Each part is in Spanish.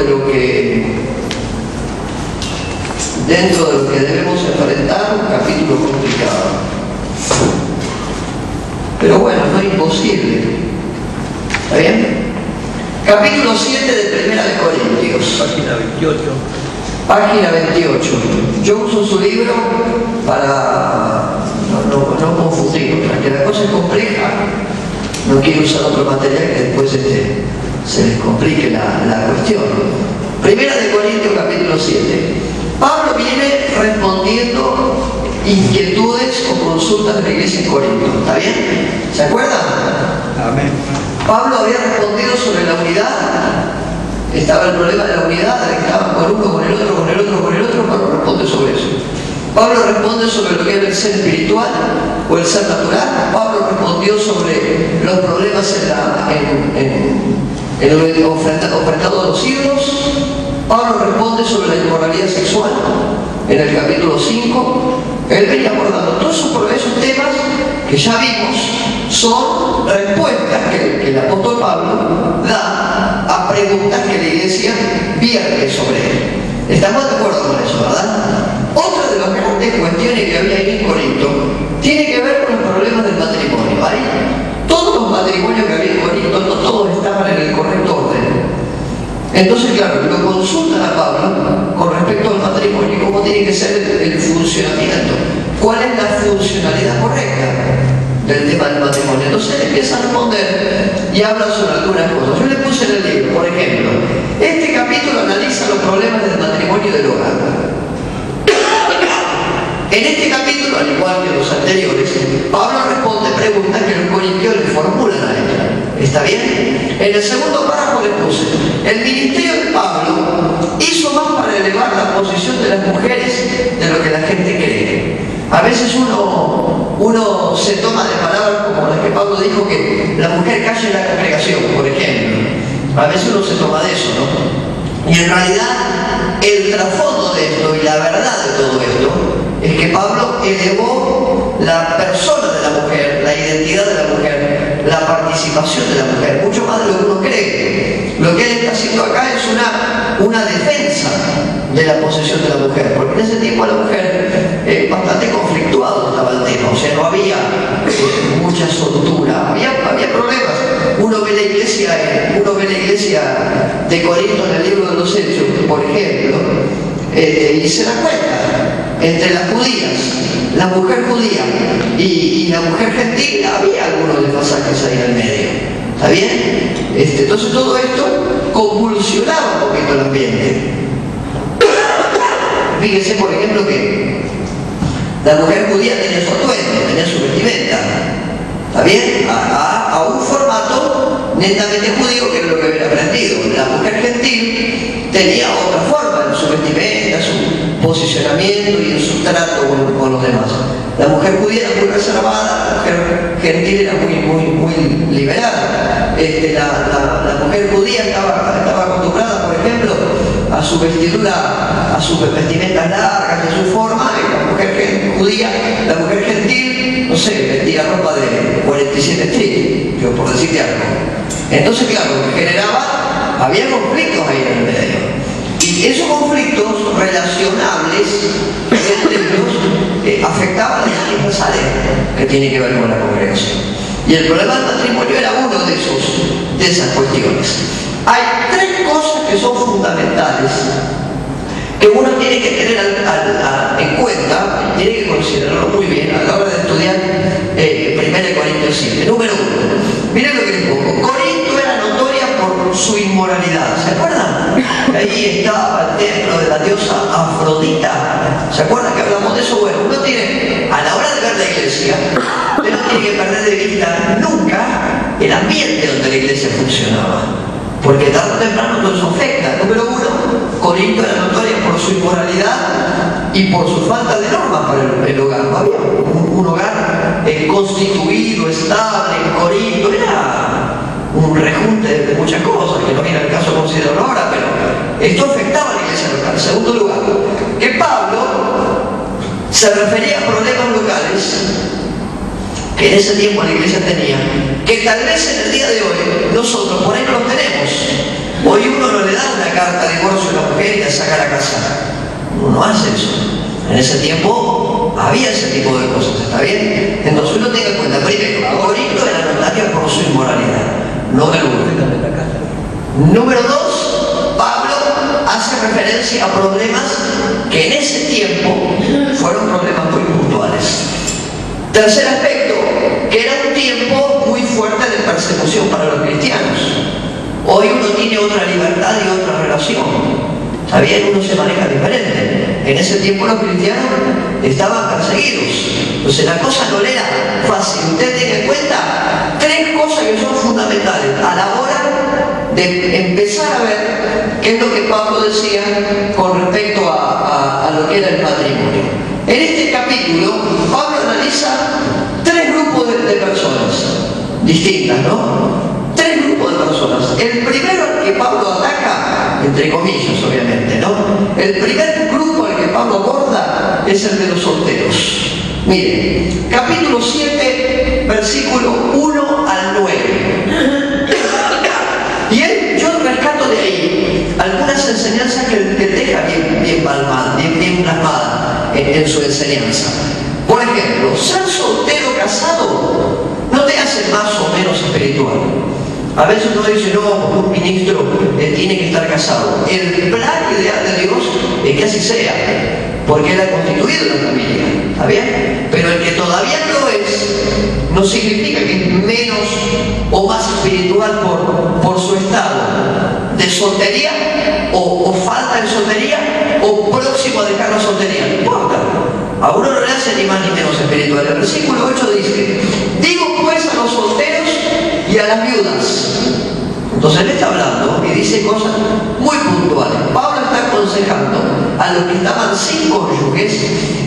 lo que debemos enfrentar, un capítulo complicado. Pero bueno, no es imposible. ¿Está bien? Capítulo 7 de Primera de Corintios. Página 28. Página 28. Yo uso su libro para no confundirlo, para que la cosa es compleja. No quiero usar otro material que después se les complique la cuestión. Primera de Corintios, capítulo 7. Pablo viene respondiendo inquietudes o consultas de la iglesia en Corinto. ¿Está bien? ¿Se acuerdan? Amén. Pablo había respondido sobre la unidad. Estaba el problema de la unidad, estaban con uno, con el otro. Pablo responde sobre eso. Pablo responde sobre lo que era el ser espiritual o el ser natural. Pablo respondió sobre los problemas en lo ofrendado a los ídolos. Pablo responde sobre la inmoralidad sexual en el capítulo 5. Él venía abordando todos esos temas que ya vimos son respuestas que el apóstol Pablo da a preguntas que la iglesia vierte sobre él. ¿Estamos de acuerdo con eso, verdad? Otra de las grandes cuestiones que había ahí en Corinto tiene que ver con los problemas del matrimonio. Ahí, todos los matrimonios que había en Corinto, no todos estaban en el correcto orden. Entonces, claro, lo consultan a Pablo con respecto al matrimonio, cómo tiene que ser el funcionamiento, cuál es la funcionalidad correcta del tema del matrimonio. Entonces él empieza a responder y habla sobre algunas cosas. Yo le puse en el libro, por ejemplo, este capítulo analiza los problemas del matrimonio y del hogar. En este capítulo, al igual que los anteriores, Pablo responde preguntas que los corintios le formulan a él. ¿Está bien? En el segundo párrafo le puse: el ministerio de Pablo hizo más para elevar la posición de las mujeres de lo que la gente cree. A veces uno se toma de palabras como las que Pablo dijo, que la mujer calle en la congregación, por ejemplo. A veces uno se toma de eso, ¿no? Y en realidad el trasfondo de esto y la verdad de todo esto es que Pablo elevó la persona de la mujer, la identidad de la mujer, la participación de la mujer, mucho más de lo que uno cree. Lo que él está haciendo acá es una defensa de la posesión de la mujer, porque en ese tiempo la mujer bastante conflictuado estaba el tema, o sea, no había mucha soltura, había problemas. Uno ve la iglesia de Corinto en el libro de los Hechos, por ejemplo, y se da cuenta, entre las judías, la mujer judía y la mujer gentil, había algunos desfasajes ahí en el medio. ¿Está bien? Entonces todo esto convulsionaba un poquito el ambiente. Fíjense, por ejemplo, que la mujer judía tenía su atuendo, tenía su vestimenta. ¿Está bien? A un formato netamente judío, que era lo que había aprendido. La mujer gentil tenía otra forma en su vestimenta, su posicionamiento y en su trato con los demás. La mujer judía era muy reservada, la mujer gentil era muy liberal. La mujer judía estaba acostumbrada, por ejemplo, a su vestidura, a sus vestimentas largas, a su forma, y la mujer judía, la mujer gentil, no sé, vestía ropa de 47 Street, yo por decirte algo. Entonces, claro, había conflictos ahí en el medio. Y esos conflictos relacionables entre ellos afectaban a las mismas áreas que tiene que ver con la congregación. Y el problema del matrimonio era uno de esas cuestiones. Hay tres cosas que son fundamentales que uno tiene que tener en cuenta, tiene que considerarlo muy bien a la hora de estudiar 1 Corintios 7. Número 1, miren lo que les pongo. Corinto era notoria por su inmoralidad. ¿Se acuerdan? Ahí estaba el templo de la diosa Afrodita. ¿Se acuerdan que hablamos de eso? Bueno, uno tiene, a la hora de ver la iglesia, usted no tiene que perder de vista nunca el ambiente donde la iglesia funcionaba, porque tarde o temprano todo eso afecta. Número 1, Corinto era notoria por su inmoralidad y por su falta de normas para el hogar. No había un hogar constituido, estable en Corinto. Era un rejunte de muchas cosas que no viene al caso considerarlo ahora, pero esto afectaba a la iglesia local. En segundo lugar, que Pablo se refería a problemas locales que en ese tiempo la iglesia tenía, que tal vez en el día de hoy nosotros por ahí no los tenemos. Hoy uno no le da una carta de divorcio a la mujer y la saca a la casa. Uno no hace eso. En ese tiempo había ese tipo de cosas, ¿está bien? Entonces uno tenga en cuenta, primero, Corinto era notaria por su inmoralidad, no del uno. Número dos, Pablo hace referencia a problemas que en ese tiempo fueron problemas muy puntuales. Tercer aspecto, que era un tiempo muy fuerte de persecución para los cristianos. Hoy uno tiene otra libertad y otra relación. Está bien, uno se maneja diferente. En ese tiempo los cristianos estaban perseguidos. Entonces la cosa no era fácil. Usted tenga en cuenta tres cosas que son fundamentales a la hora de empezar a ver qué es lo que Pablo decía con respecto a lo que era el matrimonio. En este capítulo, Pablo analiza tres grupos de personas distintas, ¿no? Tres grupos de personas. El primero que Pablo ataca, entre comillas, obviamente, ¿no? El primer grupo al que Pablo aborda es el de los solteros. Miren, capítulo 7, versículo 1 al 9. Y yo rescato de ahí algunas enseñanzas que deja bien plasmadas en su enseñanza. Por ejemplo, ser soltero o casado no te hace más o menos espiritual. A veces uno dice, no, un ministro tiene que estar casado. El plan ideal de Dios es que así sea, porque Él ha constituido la familia, ¿está bien? Pero el que todavía no es, no significa que es menos o más espiritual por su estado de soltería, o falta de soltería, o próximo a dejar la soltería. No importa. A uno no le hace ni más ni menos espiritual. El versículo 8 dice, digo pues a los solteros y a las viudas. Entonces él está hablando y dice cosas muy puntuales. Pablo está aconsejando a los que estaban sin cónyuges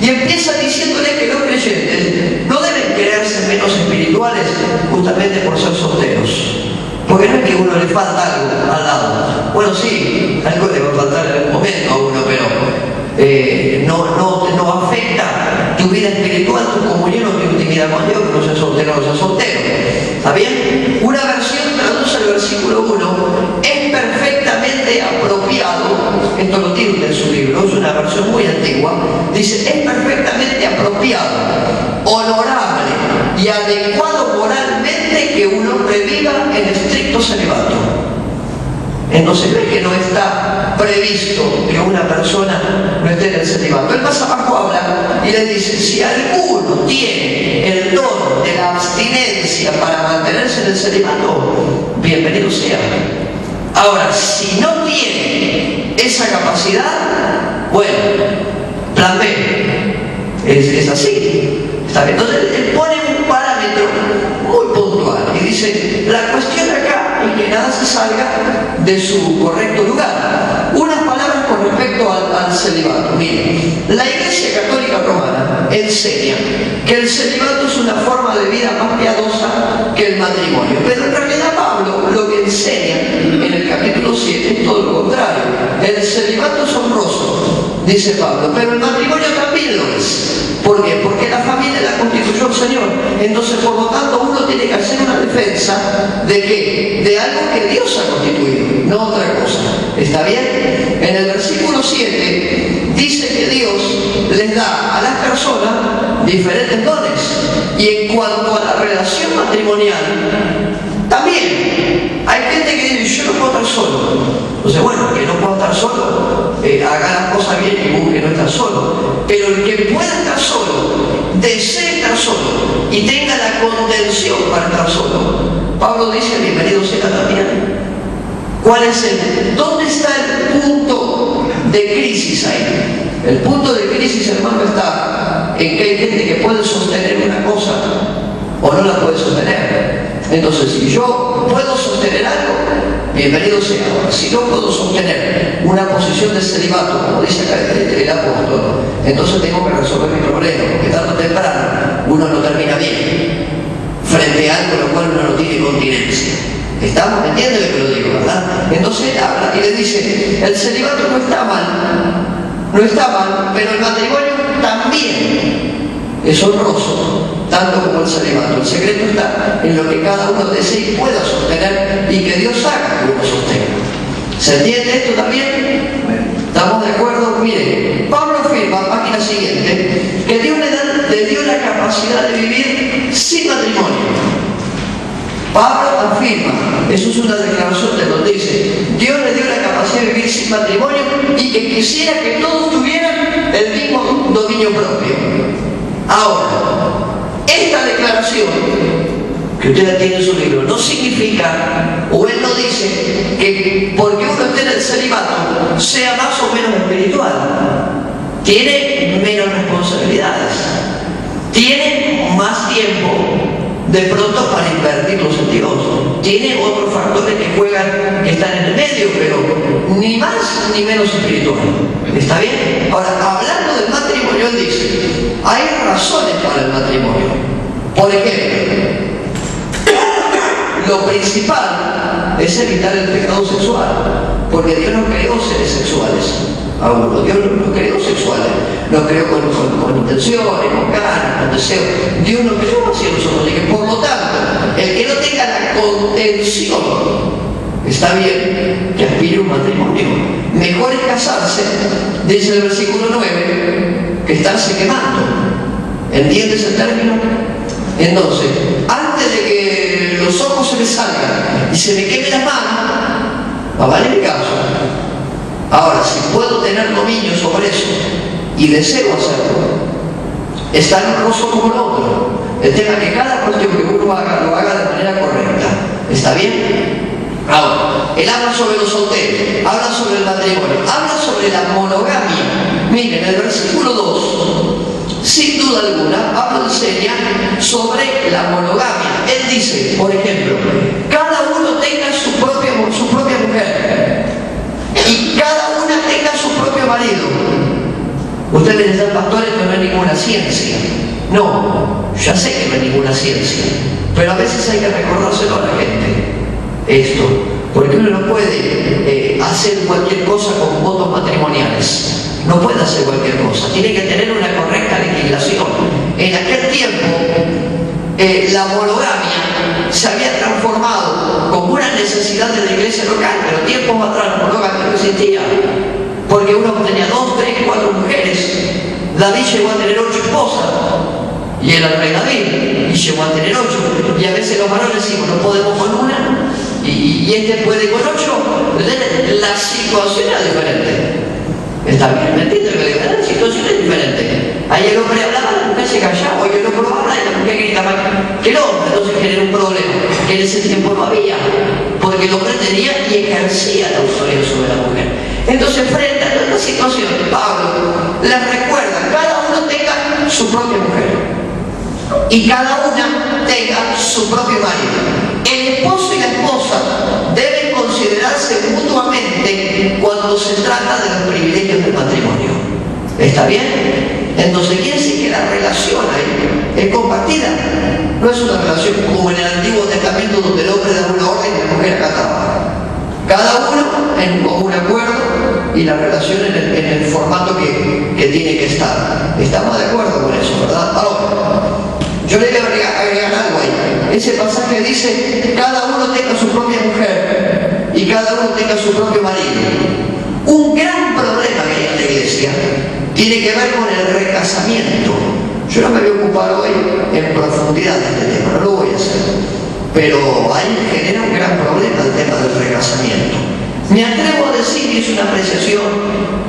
y empieza diciéndole que los creyentes no deben creerse menos espirituales justamente por ser solteros. Porque no es que a uno le falta algo al lado. Bueno, sí, algo le va a faltar en algún momento a uno, pero no afecta tu vida espiritual, tu comunión o tu intimidad con Dios, que no seas soltero o no seas soltero. ¿Está bien? Una versión traduce el versículo 1, es perfectamente apropiado, esto lo tiene usted en su libro, es una versión muy antigua, dice, es perfectamente apropiado, honorable y adecuado moralmente que un hombre viva en estricto celibato. Entonces ve que no está previsto que una persona no esté en el celibato. Él más abajo habla y le dice, si alguno tiene el don de la abstinencia para mantenerse en el celibato, bienvenido sea. Ahora, si no tiene esa capacidad, bueno, plan B, es así. ¿Está bien? Entonces él pone un parámetro muy puntual y dice, la cuestión acá es que nada se salga de su correcto lugar. Unas palabras con respecto al celibato. Miren, la Iglesia Católica Romana enseña que el celibato es una forma de vida más piadosa que el matrimonio, pero en realidad Pablo lo que enseña en el capítulo 7 es todo lo contrario. El celibato es honroso, dice Pablo, pero el matrimonio también lo es. ¿Por qué? Porque la familia la constituyó el Señor. Entonces, por lo tanto, uno tiene que hacer una defensa ¿de qué? De algo que Dios ha constituido, no otra cosa. ¿Está bien? En el versículo 7 dice que Dios les da a las personas diferentes dones. Y en cuanto a la relación matrimonial, también hay gente que dice, yo no puedo estar solo. Entonces, bueno, el que no pueda estar solo, haga las cosas bien y busque no estar solo. Pero el que pueda estar solo, desee estar solo y tenga la contención para estar solo, Pablo dice, bienvenido sea también. ¿Cuál es dónde está el punto de crisis ahí? El punto de crisis, hermano, está en que hay gente que puede sostener una cosa o no la puede sostener. Entonces, si yo puedo sostener algo, bienvenido sea. Ahora, si no puedo sostener una posición de celibato, como dice acá el apóstol, entonces tengo que resolver mi problema, porque tarde o temprano uno no termina bien frente a algo en lo cual uno no tiene continencia. ¿Estamos? ¿Entienden lo que lo digo, verdad? Entonces él habla y le dice, el celibato no está mal, pero el matrimonio también es honroso, tanto como el celibato. El secreto está en lo que cada uno desee y pueda sostener y que Dios haga que uno sostenga. ¿Se entiende esto también? Bueno, ¿estamos de acuerdo? Mire, Pablo afirma, página siguiente, que Dios le dio la capacidad de vivir sin matrimonio. Pablo afirma, eso es una declaración de donde dice, Dios le dio la capacidad de vivir sin matrimonio y que quisiera que todos tuvieran el mismo dominio propio. Ahora, esta declaración que usted tiene en su libro no significa, o él no dice, que porque uno esté en el celibato sea más o menos espiritual. Tiene menos responsabilidades, tiene más tiempo de pronto para invertir los sentidos. Tiene otros factores que juegan, que están en el medio, pero ni más ni menos espiritual. ¿Está bien? Ahora, hablando del matrimonio, él dice, hay razones para el matrimonio. Por ejemplo, lo principal es evitar el pecado sexual, porque Dios no creó seres sexuales. Aún Dios no creó sexuales, nos creó con intenciones, con ganas, con deseos. Dios no creó así a nosotros, y que por lo tanto, el que no tenga la contención, está bien que aspire a un matrimonio. Mejor es casarse, dice el versículo 9, que estarse quemando. ¿Entiendes el término? Entonces, antes de que los ojos se me salgan y se me queme las manos, va a valer mi caso. Ahora, si puedo tener dominio sobre eso y deseo hacerlo, está en un rostro como el otro. El tema es que cada cuestión que uno haga, lo haga de manera correcta. ¿Está bien? Ahora, él habla sobre los solteros, habla sobre el matrimonio, habla sobre la monogamia. Miren, el versículo 2, sin duda alguna, Pablo enseña sobre la monogamia. Él dice, por ejemplo, cada uno tenga su propia mujer y cada una tenga su propio marido. Ustedes dicen, pastores, que no es ninguna ciencia. No, ya sé que no es ninguna ciencia, pero a veces hay que recordárselo a la gente esto, porque uno no puede hacer cualquier cosa con votos matrimoniales. No puede hacer cualquier cosa, tiene que tener una correcta legislación. En aquel tiempo, la monogamia se había transformado como una necesidad de la iglesia local, pero tiempos atrás la monogamia no existía, porque uno tenía 2, 3, 4 mujeres. David llegó a tener 8 esposas, y era el rey David, y llegó a tener 8, y a veces los varones decimos, no podemos con una, y este puede con 8, la situación era diferente. Está bien, ¿me entiendes? La situación es diferente. Ahí el hombre hablaba, la mujer se callaba, y el hombre habla y la mujer gritaba que el hombre. Entonces genera un problema que en ese tiempo no había, porque el hombre tenía y ejercía la autoridad sobre la mujer. Entonces, frente a esta situación, Pablo les recuerda, cada uno tenga su propia mujer y cada una tenga su propio marido. El esposo y la esposa deben considerarse mutuamente cuando se trata de los privilegios del matrimonio. ¿Está bien? Entonces quiere decir que la relación ahí es compartida. No es una relación como en el Antiguo Testamento donde el hombre da una orden y la mujer acataba. Cada uno en un común acuerdo y la relación en el formato que tiene que estar. Estamos de acuerdo con eso, ¿verdad? Ahora, yo le voy a agregar algo ahí. Ese pasaje dice, cada uno tenga su propia mujer y cada uno tenga su propio marido. Un gran problema que hay en la iglesia tiene que ver con el recasamiento. Yo no me voy a ocupar hoy en profundidad de este tema, no lo voy a hacer. Pero ahí genera un gran problema el tema del recasamiento. Me atrevo a decir, y es una apreciación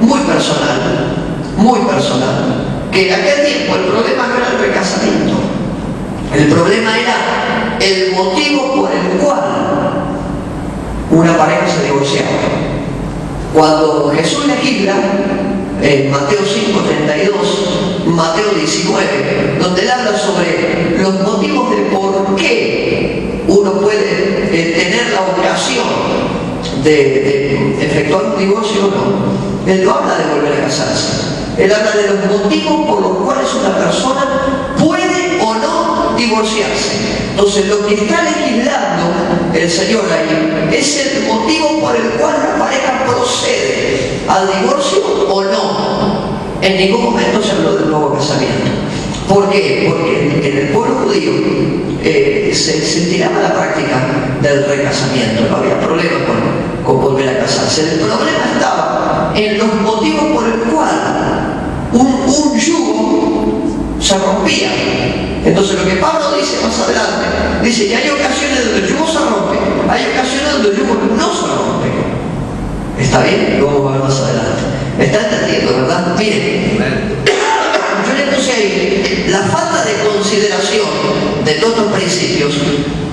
muy personal, que en aquel tiempo el problema no era el recasamiento. El problema era el motivo por el cual una pareja se divorciaba. Cuando Jesús legisla, en Mateo 5:32, Mateo 19, donde él habla sobre los motivos de por qué uno puede tener la obligación de efectuar un divorcio o no. Él no habla de volver a casarse. Él habla de los motivos por los cuales una persona puede o no divorciarse. Entonces, lo que está legislando el Señor ahí es el motivo por el cual la pareja procede al divorcio o no. En ningún momento se habló del nuevo casamiento. ¿Por qué? Porque en el pueblo judío se tiraba la práctica del recasamiento. No había problema con volver a casarse. El problema estaba en los motivos por el cual un yugo se rompía. Entonces lo que Pablo dice más adelante, dice que hay ocasiones donde el yugo se rompe, hay ocasiones donde el yugo no se rompe. ¿Está bien? Lo vamos a ver más adelante. ¿Me está entendiendo, verdad? Miren, yo le puse ahí, la falta de consideración de todos los principios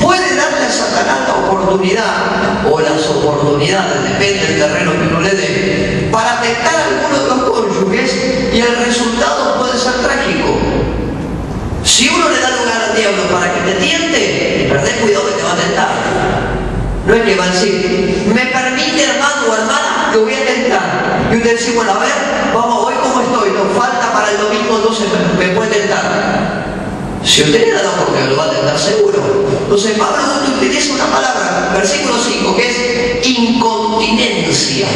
puede darle a Satanás la oportunidad, o las oportunidades, depende del terreno que uno le dé, para tentar a alguno de los cónyuges, y el resultado puede ser trágico. Si uno le da lugar al diablo para que te tiente, perdés cuidado que te va a tentar. No es que va a decir, me permite, hermano o hermana, que voy a tentar. Y usted dice, bueno, a ver, vamos, hoy cómo estoy, nos falta para el domingo, entonces me puede tentar. Si usted le da la oportunidad, lo va a tentar seguro. Entonces Pablo utiliza una palabra, versículo 5, que es incontinencia.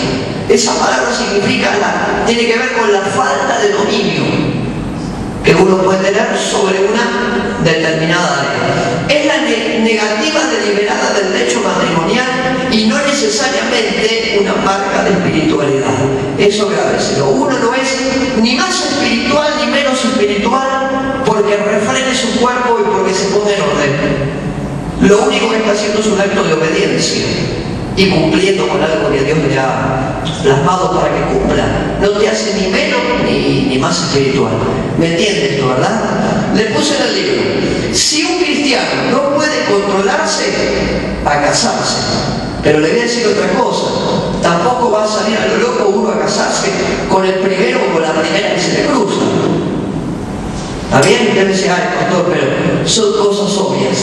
Esa palabra significa, tiene que ver con la falta de dominio que uno puede tener sobre una determinada área. Es la negativa deliberada del hecho matrimonial y no necesariamente una marca de espiritualidad. Eso gráveselo. Uno no es ni más espiritual ni menos espiritual porque refrene su cuerpo y porque se pone en orden. Lo único que está haciendo es un acto de obediencia y cumpliendo con algo que Dios le ha plasmado para que cumpla. No te hace ni menos ni más espiritual. ¿Me entiendes esto, verdad? Le puse en el libro, si un cristiano no puede controlarse a casarse, pero le voy a decir otra cosa, tampoco va a salir a lo loco uno a casarse con el primero o con la primera que se le cruza. ¿Está bien? Usted me dice, ay, pastor, pero son cosas obvias.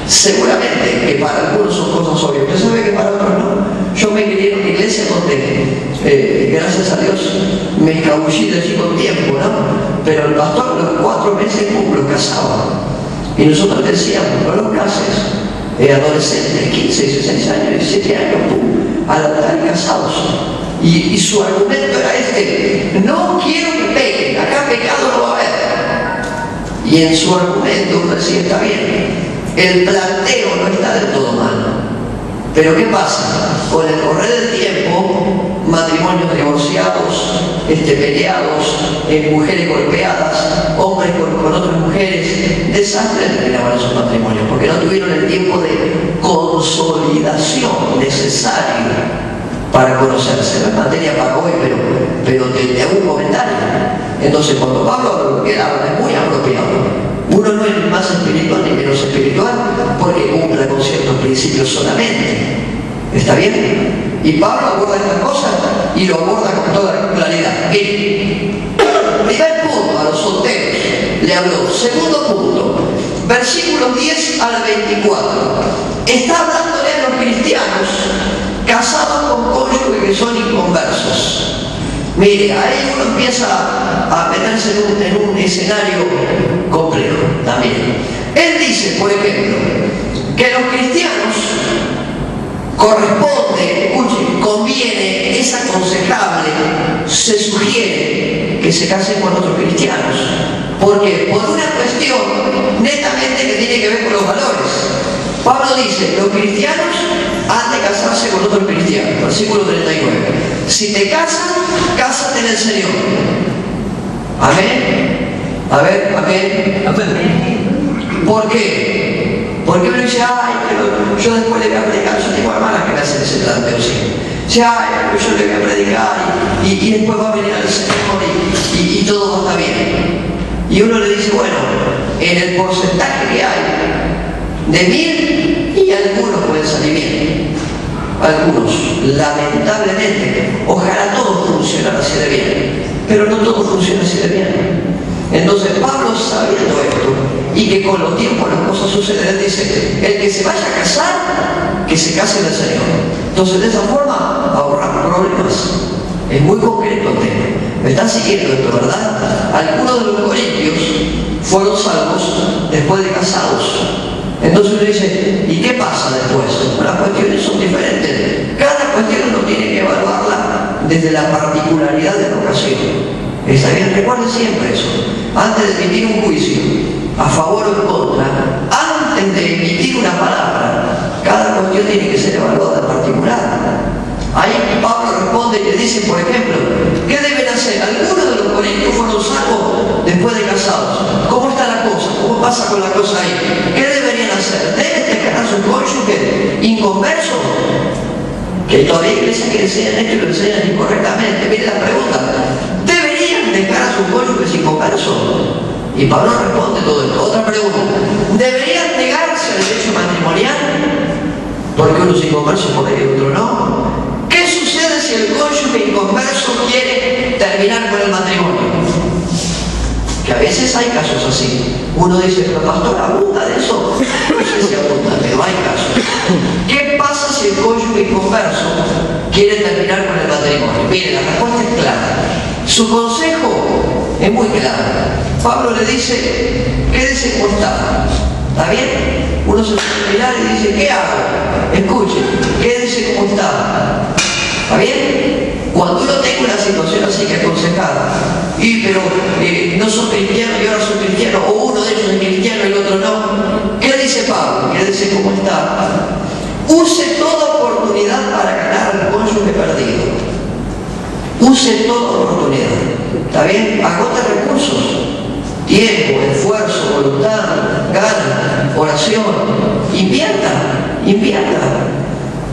Seguramente que para algunos son cosas obvias, pero sabe que para otros no. Yo me crié en una iglesia donde, gracias a Dios, me escabullí de allí con tiempo, ¿no? Pero el pastor los 4 meses lo casaba. Y nosotros decíamos, no los cases. Adolescentes, 15, 16 años, 17 años, pum, al altar y casados. Y su argumento era este, no quiero que pequen, acá pecado no va a haber. Y en su argumento uno decía, está bien. El planteo no está del todo mal. Pero ¿qué pasa? Con el correr del tiempo, matrimonios divorciados, peleados, mujeres golpeadas, hombres con otras mujeres, desastres terminaban esos matrimonios, porque no tuvieron el tiempo de consolidación necesario para conocerse. No es materia para hoy, pero te hago un comentario. Entonces, cuando Pablo habla lo que habla es muy apropiado. Uno no es más espiritual ni menos espiritual porque cumpla con ciertos principios solamente. ¿Está bien? Y Pablo aborda estas cosas y lo aborda con toda claridad. Miren, primer punto a los solteros le habló. Segundo punto, versículos 10 al 24. Está hablándole a los cristianos casados con cónyuges que son inconversos. Mire, ahí uno empieza a meterse en un escenario complejo también. Él dice, por ejemplo, que los cristianos corresponde, escuchen, conviene, es aconsejable, se sugiere que se casen con otros cristianos. ¿Por qué? Por una cuestión netamente que tiene que ver con los valores. Pablo dice, los cristianos han de casarse con otros cristianos. Versículo 39. Si te casas, cásate en el Señor. Amén. A ver, amén. Amén. ¿Por qué? Porque uno dice, ay, pero yo después le voy a predicar. Yo tengo hermanas que me hacen ese planteo, sí. Dice, ay, pero yo le voy a predicar y después va a venir al Señor y todo va a estar bien. Y uno le dice, bueno, en el porcentaje que hay de 1000 y algunos pueden salir bien. Algunos, lamentablemente, ojalá todo funcionara así de bien, pero no todo funciona así de bien. Entonces Pablo, sabiendo esto y que con los tiempos las cosas suceden, él dice, el que se vaya a casar, que se case en el Señor. Entonces de esa forma ahorrar problemas. Es muy concreto el tema. ¿Me están siguiendo esto, verdad? Algunos de los corintios fueron salvos después de casados. Entonces uno dice, ¿y qué pasa después? Las cuestiones son diferentes. Cada cuestión uno tiene que evaluarla desde la particularidad de la ocasión. ¿Está bien? Recuerden siempre eso. Antes de emitir un juicio, a favor o en contra, antes de emitir una palabra, cada cuestión tiene que ser evaluada en particular. Ahí Pablo responde y le dice, por ejemplo, ¿qué deben hacer? Algunos de los corintios fueron salvos después de casados. ¿Cómo está la cosa? ¿Cómo pasa con la cosa ahí? ¿Qué deberían hacer? ¿Deben dejar a su cónyuge inconverso? Que todavía hay iglesias que enseñan esto y lo enseñan incorrectamente. Mire la pregunta, ¿deberían dejar a sus cónyuges inconversos? Y Pablo responde todo esto. Otra pregunta, ¿deberían negarse al derecho matrimonial? Porque uno es inconverso por ahí y otro no. ¿Qué sucede si el cónyuge inconverso quiere terminar con el matrimonio? Que a veces hay casos así. Uno dice, pero pastor, ¿abunda de eso? No sé si abunda, pero hay casos. ¿Qué pasa si el cónyuge inconverso quiere terminar con el matrimonio? Mire, la respuesta es clara. Su consejo es muy claro. Pablo le dice, quédese como está. ¿Está bien? Uno se puede mirar y dice, ¿qué hago? Escuche, quédese como está. ¿Está bien? Cuando uno tenga una situación así que aconsejar, pero no soy cristiano y ahora soy cristiano, o uno de ellos es cristiano y el otro no, ¿qué dice Pablo? Quédese como está. Use toda oportunidad para ganar al cónyuge perdido. Use toda oportunidad. ¿Está bien? Agote recursos. Tiempo, esfuerzo, voluntad, ganas, oración. Invierta.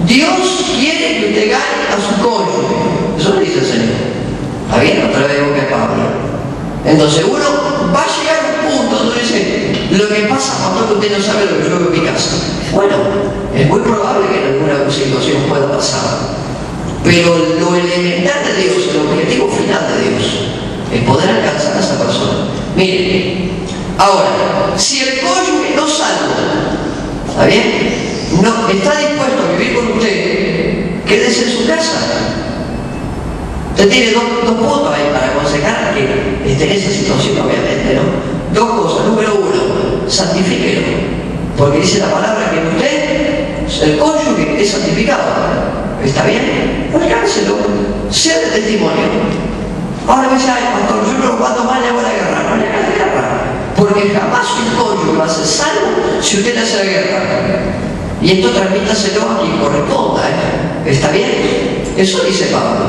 Dios quiere que usted gane a su cónyuge. Eso le dice el Señor. ¿Está bien? Otra vez boca de Pablo. Entonces uno va a llegar a un punto donde dice, lo que pasa cuando usted no sabe lo que yo veo en mi casa. Bueno, es muy probable que en alguna situación pueda pasar. Pero lo elemental de Dios, el objetivo final de Dios, es poder alcanzar a esa persona. Miren, ahora, si el cónyuge no salva, ¿está bien? No está dispuesto a vivir con usted, quédese en su casa. Usted tiene dos puntos ahí para aconsejar que esté en esa situación, obviamente, ¿no? Dos cosas. Número uno, santifíquelo. Porque dice la palabra que usted, el cónyuge, es santificado. ¿Está bien? Alcáncelo. Sea de testimonio. Ahora me dice, ay, pastor, yo no cuando más le hago la guerra. No le haga la guerra. Porque jamás un cónyuge va a ser salvo si usted le hace la guerra. Y esto transmítaselo a quien corresponda, ¿eh? ¿Está bien? Eso dice Pablo.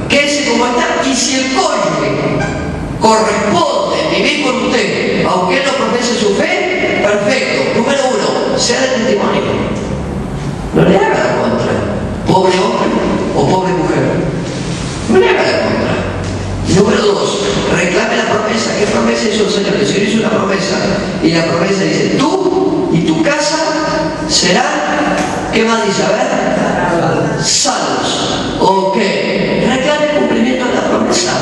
Quédese como está, y si el cónyuge corresponde vivir con usted, aunque él no profese su fe, perfecto. Número uno, sea de testimonio. No le haga la contra. Pobre hombre o pobre mujer. No le haga la contra. Número dos, reclame la promesa. ¿Qué promesa hizo el Señor? El Señor hizo una promesa. Y la promesa dice, tú y tu casa serán, ¿qué más dice? A ver, salvos. Ok. Reclame el cumplimiento de la promesa.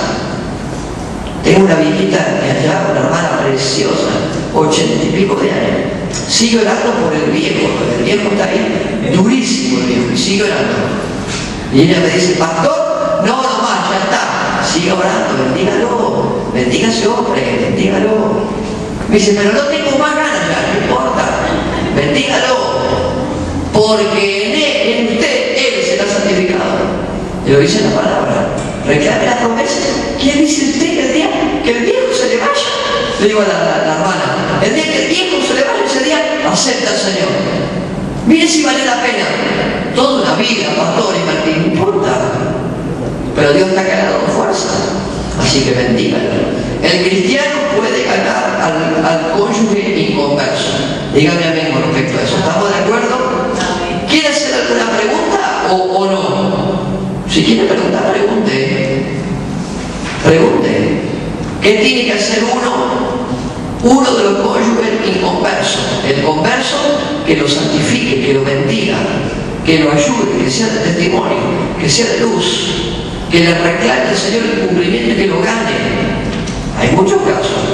Tengo una viejita que allá, una hermana preciosa, 80 y pico de años. Sigue orando por el viejo está ahí, durísimo el viejo, y sigue orando. Y ella me dice, pastor, no más, ya está. Sigue orando, bendiga a ese hombre, bendígalo. Me dice, pero no tengo más ganas ya, no importa, bendígalo, porque en usted, él será santificado. Y lo dice la palabra, reclame la promesa. ¿Qué dice usted el día que el viejo se le vaya? Le digo a la hermana, el día que el viejo se le vaya, ese día acepta al Señor. Mire si vale la pena. Toda una vida, pastor y Martín, no importa. Pero Dios te ha ganado con fuerza. Así que bendígalo. El cristiano puede ganar al cónyuge inconverso. Dígame a mí con respecto a eso. ¿Estamos de acuerdo? ¿Quiere hacer alguna pregunta o no? Si quiere preguntar, pregunte. ¿Qué tiene que hacer uno de los cónyuges inconversos? El converso, que lo santifique, que lo bendiga, que lo ayude, que sea de testimonio, que sea de luz, que le reclame al Señor el cumplimiento y que lo gane. Hay muchos casos.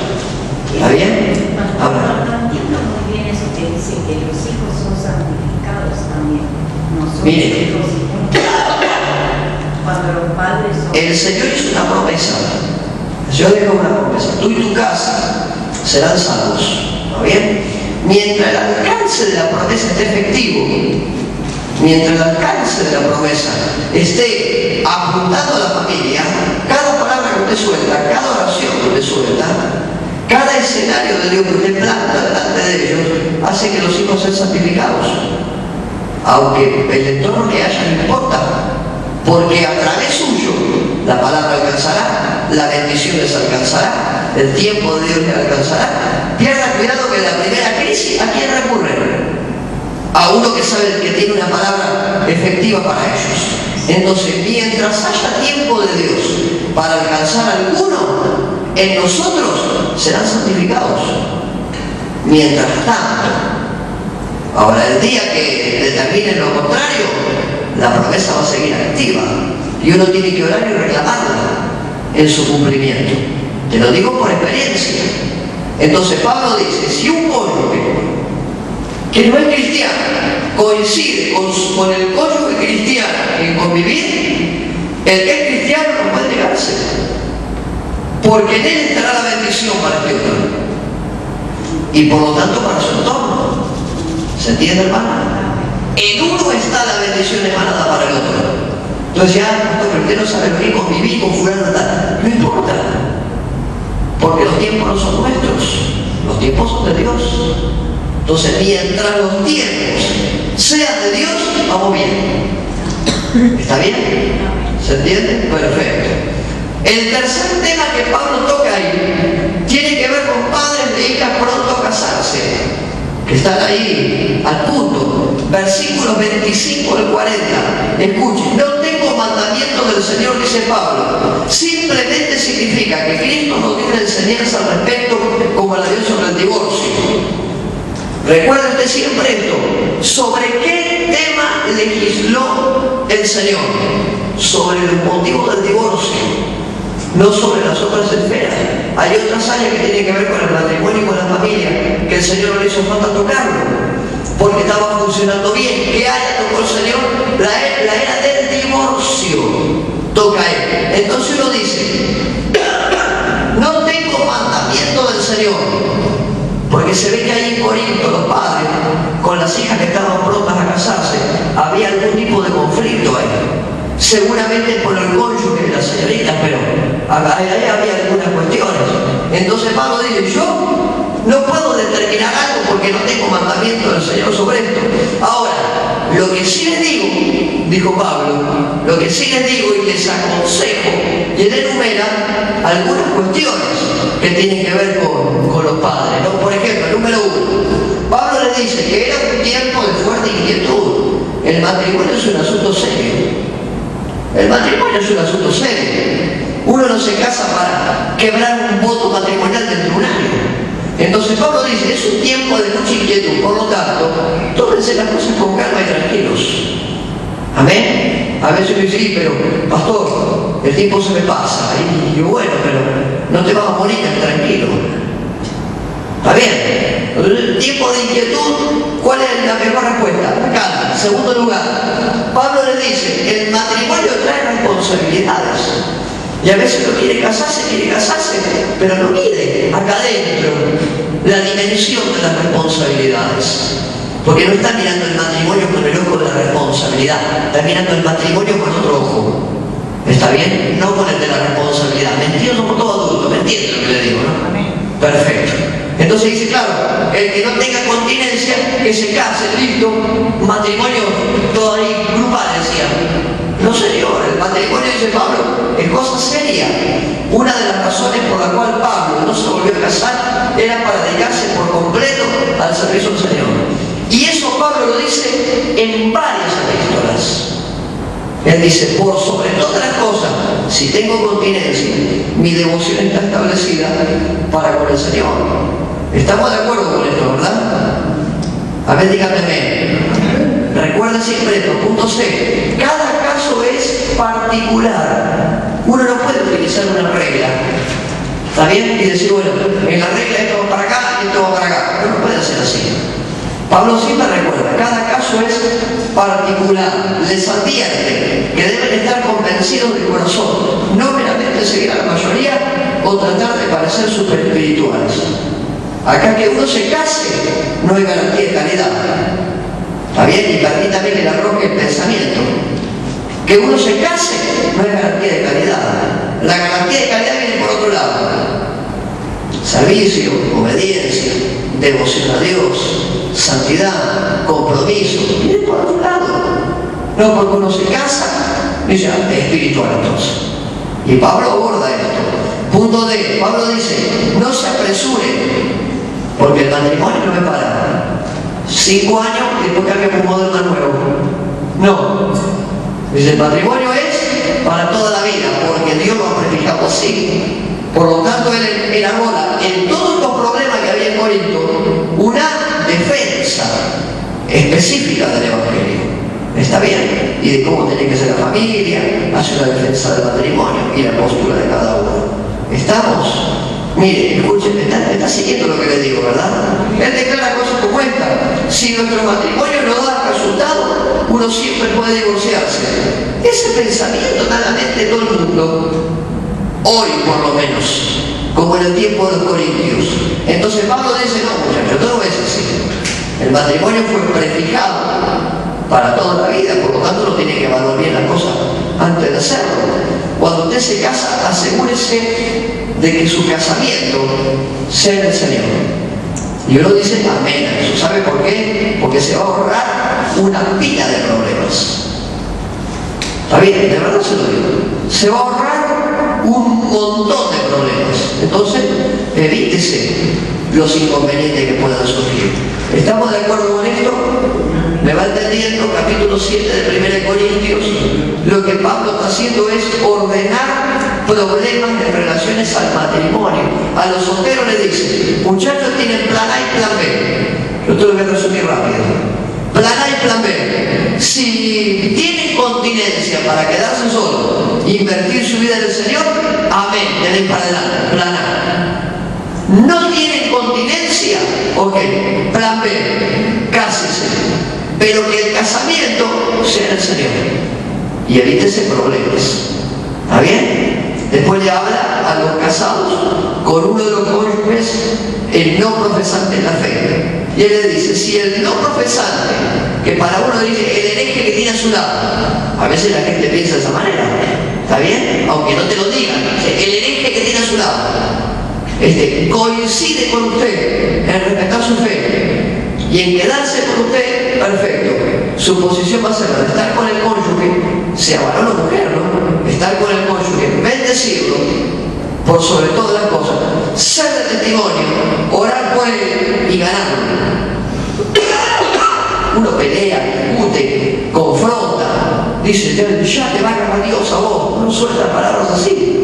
¿Está bien? Ahora. Entiendo muy bien eso que dice que los hijos son santificados también. Nosotros, mire, cuando los padres son... El Señor hizo una promesa. El Señor dejó una promesa. Tú y tu casa serán salvos. ¿Está bien? Mientras el alcance de la promesa esté efectivo, mientras el alcance de la promesa esté apuntando a la familia, cada palabra que usted suelta, cada oración que usted suelta, cada escenario de Dios que usted planta delante de ellos, hace que los hijos sean santificados. aunque el entorno que haya no importa, porque a través suyo la palabra alcanzará, la bendición les alcanzará, el tiempo de Dios les alcanzará. Pierda cuidado que en la primera crisis, ¿a quién recurren? A uno que sabe que tiene una palabra efectiva para ellos. Entonces, mientras haya tiempo de Dios para alcanzar a alguno, en nosotros serán santificados. Mientras tanto, ahora el día que determine lo contrario, la promesa va a seguir activa y uno tiene que orar y reclamarla en su cumplimiento. Te lo digo por experiencia. Entonces Pablo dice, si un cónyuge que no es cristiano coincide con el cónyuge cristiano en convivir, el que es cristiano no puede negarse, porque en él estará la bendición para este otro y por lo tanto para su entorno. ¿Se entiende, hermano? En uno está la bendición emanada para el otro. Entonces ya, pero usted no sabe venir convivir con fulano tal. No importa, porque los tiempos no son nuestros, los tiempos son de Dios. Entonces, mientras los tiempos sean de Dios, vamos bien. ¿Está bien? ¿Se entiende? Perfecto. El tercer tema que Pablo toca ahí tiene que ver con padres de hijas pronto a casarse, que están ahí al punto. Versículos 25 al 40. Escuchen, no tengo mandamiento del Señor, dice Pablo. Simplemente significa que Cristo nos dio una enseñanza al respecto, como la dio sobre el divorcio. Recuerde usted siempre esto. ¿Sobre qué tema legisló el Señor? Sobre los motivos del divorcio, no sobre las otras esferas. Hay otras áreas que tienen que ver con el matrimonio y con la familia, que el Señor no le hizo falta tocarlo, porque estaba funcionando bien. ¿Qué área tocó el Señor? La era del divorcio. Toca él. Entonces uno dice, no tengo mandamiento del Señor. Porque se ve que ahí en Corinto los padres, con las hijas que estaban prontas a casarse, había algún tipo de conflicto ahí. Seguramente por el cónyuge de las señoritas, pero ahí había algunas cuestiones. Entonces Pablo dice, yo no puedo determinar algo porque no tengo mandamiento del Señor sobre esto. Ahora, lo que sí les digo, dijo Pablo, lo que sí les digo y les aconsejo, y él enumera algunas cuestiones que tienen que ver con los padres, ¿no? Por ejemplo, número 1, Pablo les dice que era un tiempo de fuerte inquietud. El matrimonio es un asunto serio. El matrimonio es un asunto serio. Uno no se casa para quebrar un voto matrimonial del tribunal. Entonces Pablo dice, es un tiempo de mucha inquietud, por lo tanto, tómense las cosas con calma y tranquilos. Amén. A veces me dice, sí, pero pastor, el tiempo se me pasa. Y yo, bueno, pero no te vas a morir tan tranquilo. ¿Está bien? El tiempo de inquietud, ¿cuál es la mejor respuesta? Calma. En segundo lugar, Pablo le dice, el matrimonio trae responsabilidades. Y a veces no quiere casarse, pero no mide acá adentro la dimensión de las responsabilidades. Porque no está mirando el matrimonio con el ojo de la responsabilidad, está mirando el matrimonio con otro ojo. ¿Está bien? No con el de la responsabilidad. ¿Me entiendo? Somos todos adultos, ¿me entiendes lo que le digo, no? Amén. Perfecto. Entonces dice, claro, el que no tenga continencia, que se case, listo, matrimonio todo ahí grupal, decía. No, señor, el matrimonio, dice Pablo, es cosa seria. Una de las razones por la cual Pablo no se volvió a casar era para dedicarse por completo al servicio del Señor. Y eso Pablo lo dice en varias epístolas. Él dice, por sobre todas las cosas, si tengo continencia, mi devoción está establecida para con el Señor. ¿Estamos de acuerdo con esto, verdad? A ver, díganme amén. Recuerda siempre esto, punto C. Cada caso es particular. Uno no puede utilizar una regla, ¿está bien? Y decir, bueno, en la regla esto va para acá y esto va para acá. Uno no puede hacer así. Pablo siempre recuerda, cada caso es particular. Les advierte que deben estar convencidos del corazón, no meramente seguir a la mayoría o tratar de parecer super espirituales. Acá que uno se case no hay garantía de calidad. ¿Está bien? Y permítame que le arroje el pensamiento. Que uno se case no es garantía de calidad. La garantía de calidad viene por otro lado. Servicio, obediencia, devoción a Dios, santidad, compromiso. Viene por otro lado. No, porque uno se casa, dice, es espiritual entonces. Y Pablo aborda esto. Punto D. Pablo dice, no se apresure, porque el matrimonio no es para 5 años y después cambia por un modelo nuevo. No. Dice, el matrimonio es para toda la vida, porque Dios lo ha prefijado así. Por lo tanto, él elabora en todos los problemas que había en Corinto una defensa específica del Evangelio. ¿Está bien? Y de cómo tiene que ser la familia, hace una defensa del matrimonio y la postura de cada uno. ¿Estamos? Mire, escuchen, me está siguiendo lo que le digo, ¿verdad? Él declara cosas como esta. Si nuestro matrimonio no da resultado, uno siempre puede divorciarse. Ese pensamiento claramente todo el mundo, hoy por lo menos, como en el tiempo de los Corintios. Entonces Pablo dice, no muchachos, no es así. El matrimonio fue prefijado para toda la vida, por lo tanto uno tiene que evaluar bien las cosas antes de hacerlo. Cuando usted se casa, asegúrese de que su casamiento sea en el Señor. Y uno dice amén a eso. ¿Sabe por qué? Porque se va a ahorrar una pila de problemas. ¿Está bien? De verdad se lo digo. Se va a ahorrar un montón de problemas. Entonces, evítese los inconvenientes que puedan surgir. ¿Estamos de acuerdo con esto? Me va entendiendo, capítulo 7 de 1 Corintios, lo que Pablo está haciendo es ordenar problemas en relaciones al matrimonio. A los solteros le dice, muchachos tienen plan A y plan B. Yo te lo voy a resumir rápido. Plan A y plan B. Si tienen continencia para quedarse solos, invertir su vida en el Señor, amén, denle para adelante, plan A. No tienen continencia, ok, plan B, cásese, pero que el casamiento sea en el Señor y evítese problemas. ¿Está bien? Después le habla a los casados con uno de los cónyuges, el no profesante en la fe. Y él le dice, si el no profesante, que para uno dice el hereje que tiene a su lado, a veces la gente piensa de esa manera, ¿está bien? Aunque no te lo digan, el hereje que tiene a su lado, coincide con usted en respetar su fe y en quedarse con usted, perfecto. Su posición va a ser la de estar con el cónyuge, sea varón o mujer, ¿no? Estar con el cónyuge, bendecirlo por sobre todas las cosas, ser de testimonio, orar por él y ganarlo. Uno pelea, discute, confronta, dice, ya te va a agarrar Dios a vos, no suelta palabras así.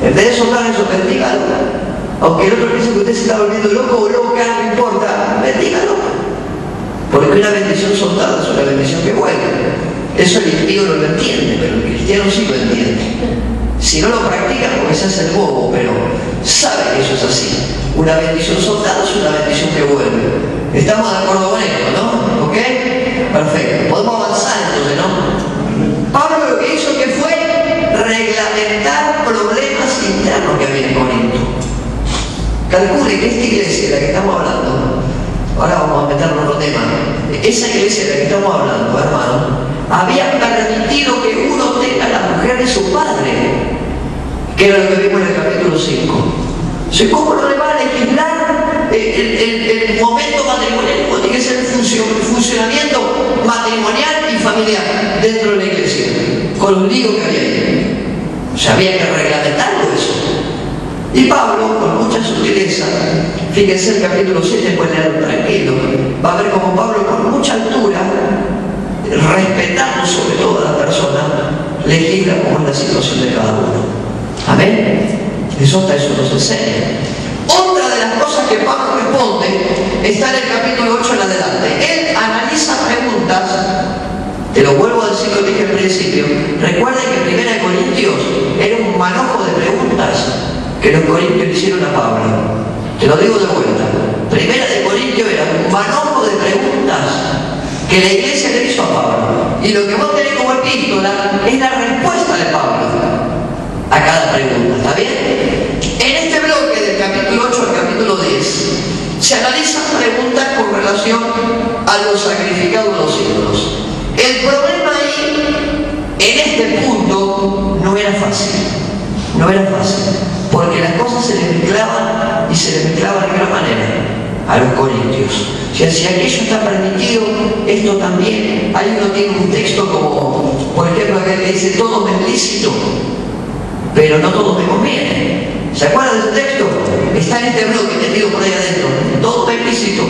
En vez de soltar eso, bendígalo. Aunque el otro piense que usted se está volviendo loco o loca, no importa, bendígalo. Porque una bendición soltada es una bendición que vuelve. Eso el impío no lo entiende, pero el cristiano sí lo entiende. Si no lo practica, porque se hace el bobo, pero sabe que eso es así. Una bendición soltada es una bendición que vuelve. ¿Estamos de acuerdo con esto, no? ¿Ok? Perfecto. Podemos avanzar entonces, ¿no? Pablo lo que hizo que fue reglamentar problemas internos que había en Corinto. Calcule que esta iglesia de la que estamos hablando, ahora vamos a meternos en otro tema, esa iglesia de la que estamos hablando, hermano, había permitido que uno tenga la mujer de su padre, que era lo que vimos en el capítulo 5. O sea, ¿cómo no le va a legislar el momento matrimonial? ¿Cómo tiene que ser el funcionamiento matrimonial y familiar dentro de la iglesia? Con los líos que había ahí. O sea, había que reglamentarlo eso. Y Pablo, con mucha sutileza, fíjense el capítulo 7, después leerlo tranquilo, va a ver como Pablo con mucha altura, respetando sobre todo a la persona, legisla cómo es la situación de cada uno. Amén. Eso nos enseña. Otra de las cosas que Pablo responde está en el capítulo 8 en adelante. Él analiza preguntas, te lo vuelvo a decir, lo dije al principio. Recuerden que 1 Corintios era un manojo de preguntas que los corintios le hicieron a Pablo. Te lo digo de vuelta. 1 Corintios era un manojo de preguntas que la iglesia le hizo a Pablo. Y lo que vos tenés como epístola es la respuesta de Pablo a cada pregunta. ¿Está bien? En este bloque del capítulo 8 al capítulo 10 se analizan preguntas con relación a los sacrificados de los ídolos. El problema ahí, en este punto, no era fácil. No era fácil. Porque las cosas se les mezclaban y se les mezclaban de gran manera. a los corintios. O sea, si aquello está permitido, esto también. Ahí uno tiene un texto como, por ejemplo, aquel que dice, todo me es lícito, pero no todo me conviene. ¿Se acuerdan de ese texto? Está en este bloque metido por ahí adentro. Todo me es lícito,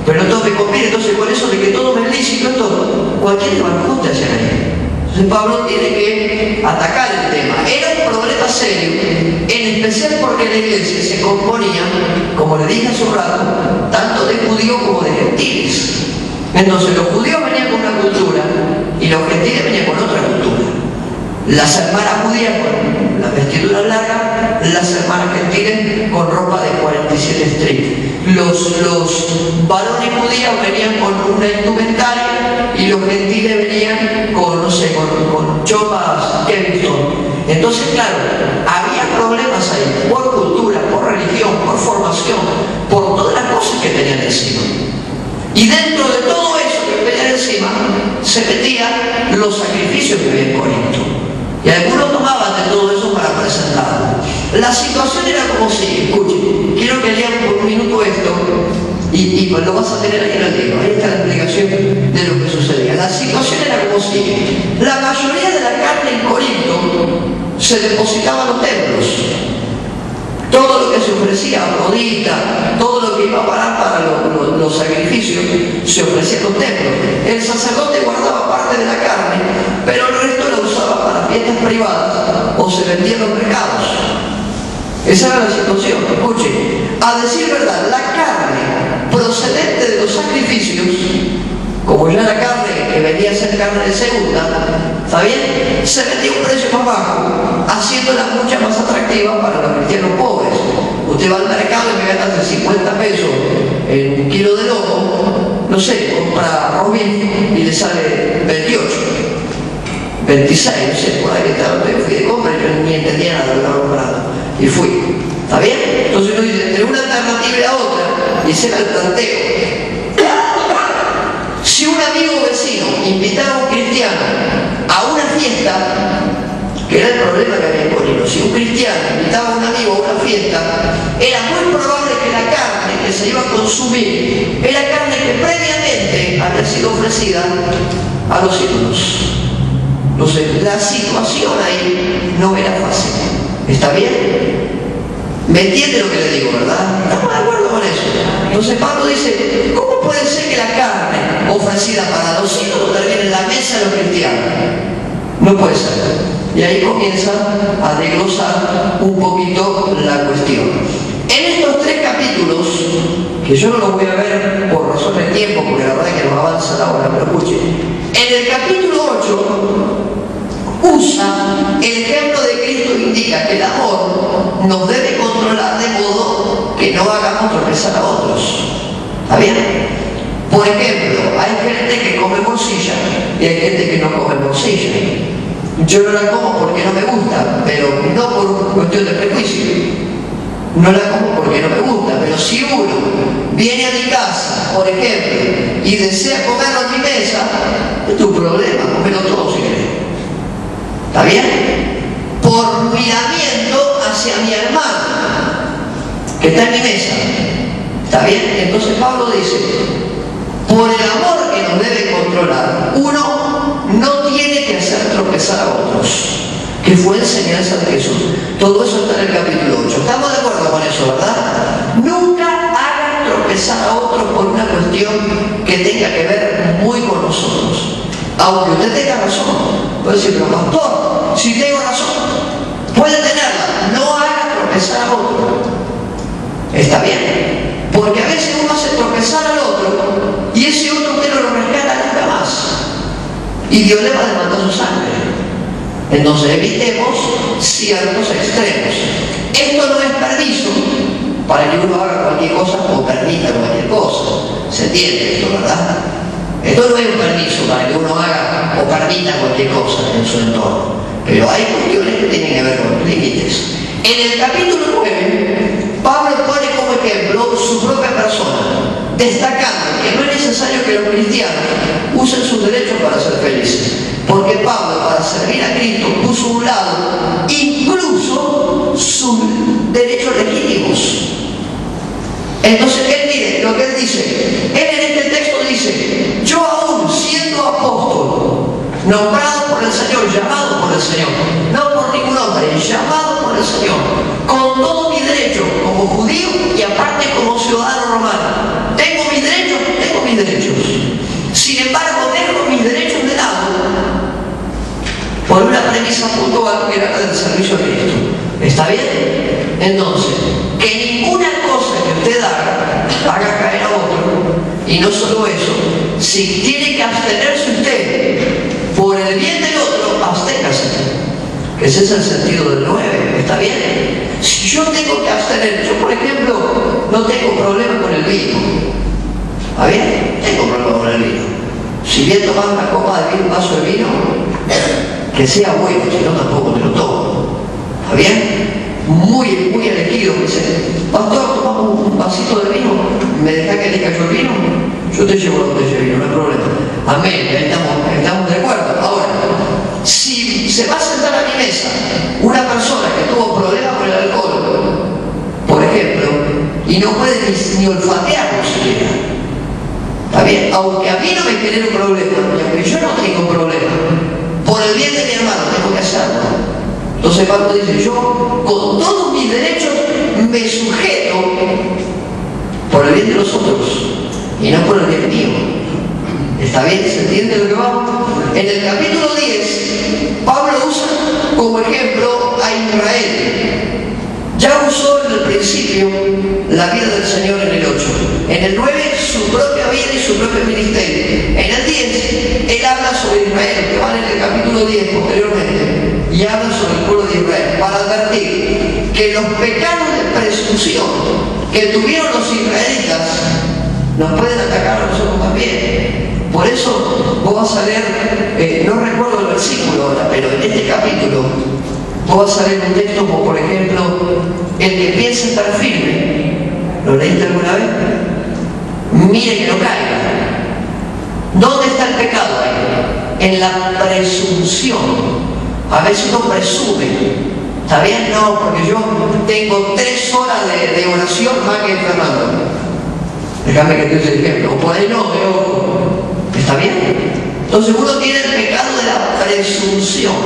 pero no todo me conviene. Entonces, con eso de que todo me es lícito, esto, cualquier trabajo te hace ahí. Entonces Pablo tiene que atacar el tema. Era un problema serio, en especial porque la iglesia se componía, como le dije hace un rato, tanto de judíos como de gentiles. Entonces los judíos venían con una cultura y los gentiles venían con otra cultura. Las hermanas judías con las vestiduras largas, las hermanas gentiles con ropa de 47 estrellas. Los varones judíos venían con una indumentaria y los gentiles venían con, no sé, con chopas Kevington. Entonces, claro, había problemas ahí, por cultura, por religión, por formación, por todas las cosas que tenían encima. Y dentro de todo eso que tenían encima, se metían los sacrificios que había en Corinto. Y algunos tomaban de todo eso para presentarlo. La situación era como si, escuchen, quiero que lean por un minuto esto, y pues lo vas a tener ahí en el libro. Ahí está la explicación de lo que sucedía. La situación era como si la mayoría de la carne en Corinto se depositaba en los templos. Todo lo que se ofrecía, Afrodita, todo lo que iba a parar para los sacrificios, se ofrecía en los templos. El sacerdote guardaba parte de la carne, pero el resto lo usaba para fiestas privadas o se vendía en los mercados. Esa era la situación. Escuchen, a decir verdad, la carne procedente de los sacrificios, como ya la carne que venía a ser carne de segunda, ¿está bien? Se vendía a un precio más bajo, haciéndola mucho más atractiva para los cristianos pobres. Usted va al mercado y me gasta 50 pesos en un kilo de lomo, no sé, compra arroz bien y le sale 28, 26, no sé, por ahí estaba, yo fui de compra y yo ni entendía nada de lo que estaba comprando. Y fui, ¿está bien? Entonces uno dice, entre una alternativa y la otra, y ese era el planteo. Si un amigo vecino invitaba a un cristiano a una fiesta, que era el problema que había en Corinto, si un cristiano invitaba a un amigo a una fiesta, era muy probable que la carne que se iba a consumir era carne que previamente había sido ofrecida a los ídolos. Entonces, la situación ahí no era fácil. ¿Está bien? ¿Me entiende lo que le digo, verdad? Estamos de acuerdo con eso. Entonces Pablo dice, ¿cómo puede ser que la carne ofrecida para los ídolos termine en la mesa de los cristianos? No puede ser. Y ahí comienza a desglosar un poquito la cuestión. En estos 3 capítulos, que yo no los voy a ver por razón de tiempo, porque la verdad es que nos avanza la hora, pero escuchen. En el capítulo 8, usa el ejemplo de Cristo, indica que el amor nos debe controlar de modo que no hagamos tropezar a otros. ¿Está bien? Por ejemplo, hay gente que come morcilla y hay gente que no come morcilla. Yo no la como porque no me gusta, pero no por cuestión de prejuicio. No la como porque no me gusta, pero si uno viene a mi casa, por ejemplo, y desea comerlo en mi mesa, es tu problema, comelo todo si querés. ¿Está bien? Por miramiento hacia mi hermano, que está en mi mesa. ¿Está bien? Entonces Pablo dice, por el amor que nos debe controlar, uno no tiene que hacer tropezar a otros, que fue enseñanza de Jesús. Todo eso está en el capítulo 8. ¿Estamos de acuerdo con eso, verdad? Nunca hagan tropezar a otros por una cuestión que tenga que ver muy con nosotros. Aunque usted tenga razón, puede decir, pero pastor, si tengo razón, puede tenerla, no haga tropezar a otro. ¿Está bien? Porque a veces uno hace tropezar al otro y ese otro usted no lo rescata nunca más. Y Dios le va a demandar su sangre. Entonces evitemos ciertos extremos. Esto no es permiso para que uno haga cualquier cosa o permita cualquier cosa. ¿Se entiende esto, verdad? Esto no es un permiso para que uno haga o permita cualquier cosa en su entorno. Pero hay cuestiones que tienen que ver con límites. En el capítulo 9, Pablo pone como ejemplo su propia persona, destacando que no es necesario que los cristianos usen sus derechos para ser felices. Porque Pablo, para servir a Cristo, puso a un lado incluso sus derechos legítimos. Entonces, él mire, lo que dice, él en este texto dice, yo aún siendo apóstol, nombrado por el Señor, llamado por el Señor, no por ningún hombre, llamado por el Señor, con todo mi derecho como judío y aparte como ciudadano romano. Tengo mis derechos, tengo mis derechos. Sin embargo, dejo mis derechos de lado por una premisa puntual que era la del servicio a Cristo. ¿Está bien? Entonces, que ninguna cosa que usted haga caer a otro, y no solo eso, si tiene que abstenerse usted por el bien del otro, absténgase. Ese es el sentido del 9, ¿está bien? Si yo tengo que abstener, yo por ejemplo, no tengo problema con el vino. ¿Está bien? Tengo problema con el vino. Si bien tomar una copa de vino, un vaso de vino, que sea bueno, si no tampoco te lo tomo. ¿Está bien? Muy elegido, me dice, pastor, tomamos un vasito de vino, ¿me deja que le cayó el vino? Yo te llevo la botella de vino, no hay problema. Amén, estamos de acuerdo. Ahora, si se va a sentar a mi mesa una persona que tuvo problemas con el alcohol, por ejemplo, y no puede ni olfatearlo siquiera, ¿está bien? Aunque a mí no me genere un problema, y aunque yo no tengo problema, por el bien de mi hermano tengo que hacerlo. Entonces Pablo dice, yo con todos mis derechos me sujeto por el bien de los otros y no por el bien mío. ¿Está bien? ¿Se entiende lo que va? En el capítulo 10, Pablo usa como ejemplo a Israel. Ya usó en el principio la vida del Señor en el 8. En el 9, su propia vida y su propio ministerio. En el 10, él habla sobre Israel, que van en el capítulo 10 posteriormente, y habla sobre el pueblo de Israel, para advertir que los pecados de presunción que tuvieron los israelitas nos pueden atacar a nosotros también. Por eso vos vas a leer, no recuerdo el versículo ahora, pero en este capítulo vos vas a leer un texto como por ejemplo, el que piensa estar firme, ¿lo leíste alguna vez? Mire que no caiga. ¿Dónde está el pecado ahí? En la presunción. A veces uno presume. ¿Está bien? No, porque yo tengo 3 horas de oración más que Fernando. Déjame que te use el ejemplo. O por ahí no, pero ¿está bien? Entonces uno tiene el pecado de la presunción.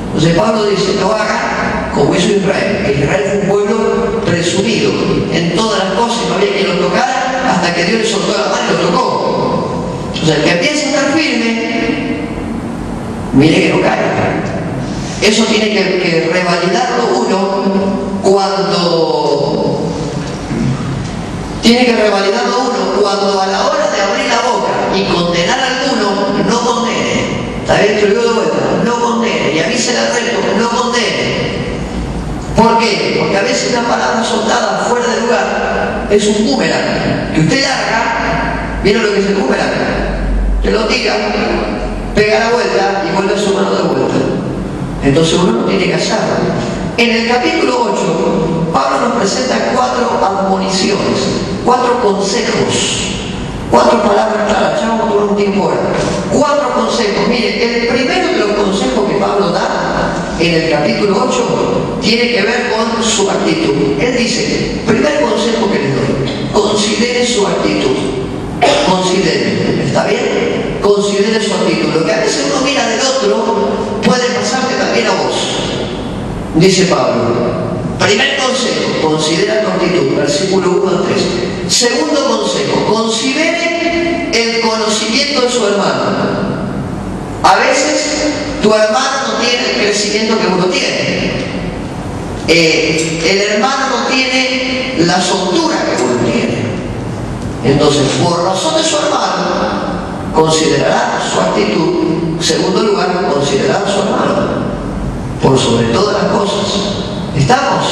Entonces Pablo dice, no haga como hizo Israel, que Israel fue un pueblo presumido en todas las cosas y no había quien lo tocara hasta que Dios le soltó la mano y lo tocó. Entonces el que piensa estar firme, mire que no caiga. Eso tiene que revalidarlo uno cuando a la hora de abrir la boca y condenar a alguno, no condene. ¿Está bien? Te lo digo de vuelta, no condene. Y avise al resto, no condene. ¿Por qué? Porque a veces una palabra soltada fuera de lugar es un boomerang. Que usted larga, ¿vieron lo que es el boomerang? Te lo tira, pega la vuelta y vuelve a su mano de vuelta. Entonces uno no tiene que hacerlo. En el capítulo 8, Pablo nos presenta 4 admoniciones, 4 consejos, 4 palabras claras. Ya vamos a tomar un tiempo ahora. 4 consejos. Mire, el primero de los consejos que Pablo da en el capítulo 8 tiene que ver con su actitud. Él dice, primer consejo que les doy, considere su actitud. Considere, ¿está bien? Considere su actitud. Lo que a veces uno mira del otro puede pasarte también a vos. Dice Pablo, primer consejo, considera tu actitud, versículo 1 al 3. Segundo consejo, considere el conocimiento de su hermano. A veces tu hermano no tiene el crecimiento que uno tiene. El hermano no tiene la soltura que uno tiene. Entonces, por razón de su hermano, considerará su actitud. Segundo lugar, considerará a su hermano por sobre todas las cosas. ¿Estamos?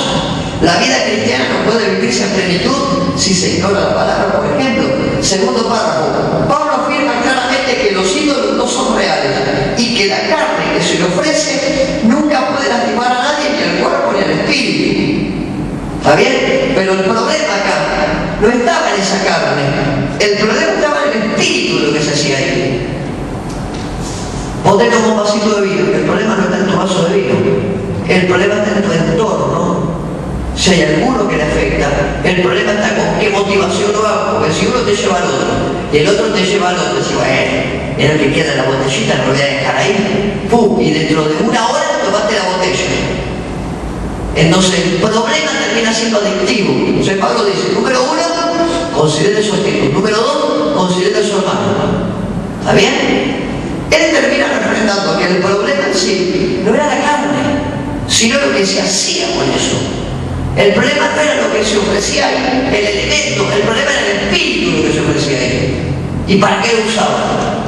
La vida cristiana no puede vivirse en plenitud si se ignora la palabra, por ejemplo. Segundo párrafo, Pablo afirma claramente que los ídolos no son reales y que la carne que se le ofrece nunca puede lastimar a nadie, ni al cuerpo ni al espíritu. ¿Está bien? Pero el problema acá no estaba en esa carne, el problema estaba en el espíritu de lo que se hacía ahí. Vos te tomas un vasito de vino, el problema no está en tu vaso de vino, el problema está en tu entorno. Si hay alguno que le afecta, el problema está con qué motivación lo hago, porque si uno te lleva al otro y el otro te lleva al otro, decís, bueno, es lo que queda en la botellita, no lo voy a dejar ahí, ¡pum! Y dentro de una hora tomaste la botella. Entonces el problema termina siendo adictivo. Entonces Pablo dice, número uno, considere su actitud. Número dos, considere a su hermano. ¿Está bien? Él termina refrendando que el problema en sí no era la carne, sino lo que se hacía con eso. El problema no era lo que se ofrecía ahí, el elemento, el problema era el espíritu lo que se ofrecía ahí. ¿Y para qué lo usaba?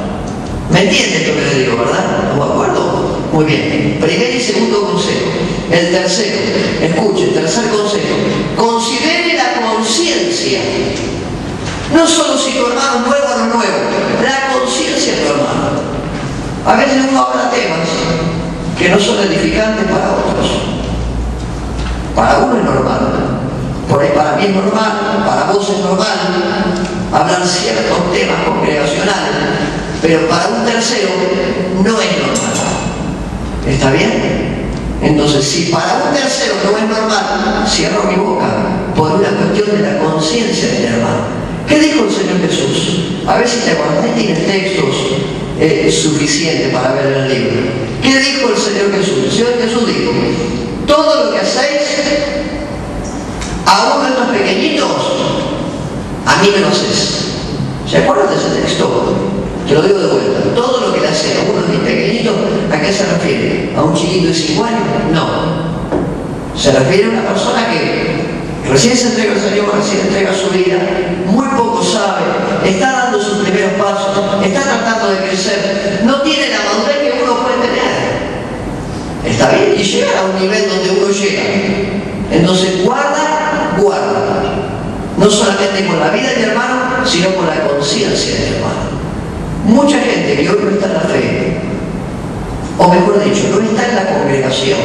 ¿Me entiendes lo que le digo, verdad? ¿Estamos de acuerdo? Muy bien. Primer y segundo consejo. El tercero, escuche, el tercer consejo. Considere la conciencia. No solo si tu hermano es nuevo o no es nuevo, la conciencia de tu hermano. A veces uno habla temas que no son edificantes para otros. Para uno es normal. Por ahí para mí es normal, para vos es normal hablar ciertos temas congregacionales, pero para un tercero no es normal. ¿Está bien? Entonces, si para un tercero no es normal, cierro mi boca por una cuestión de la conciencia del hermano. ¿Qué dijo el Señor Jesús? A ver si te acordás, tienes textos suficientes para ver el libro. ¿Qué dijo el Señor Jesús? El Señor Jesús dijo, todo lo que hacéis a uno de estos pequeñitos, a mí me lo haces. ¿Se acuerdan de ese texto? Te lo digo de vuelta. Todo lo que le hace a uno de mis pequeñitos, ¿a qué se refiere? ¿A un chiquito de 5 años? No. Se refiere a una persona que recién se entrega al Señor, recién entrega su vida, muy poco sabe, está dando sus primeros pasos, está tratando de crecer, no tiene la madurez que uno puede tener. ¿Está bien? Y llegar a un nivel donde uno llega. Entonces guarda. No solamente con la vida del hermano, sino con la conciencia del hermano. Mucha gente que hoy no está en la fe, o mejor dicho, no está en la congregación.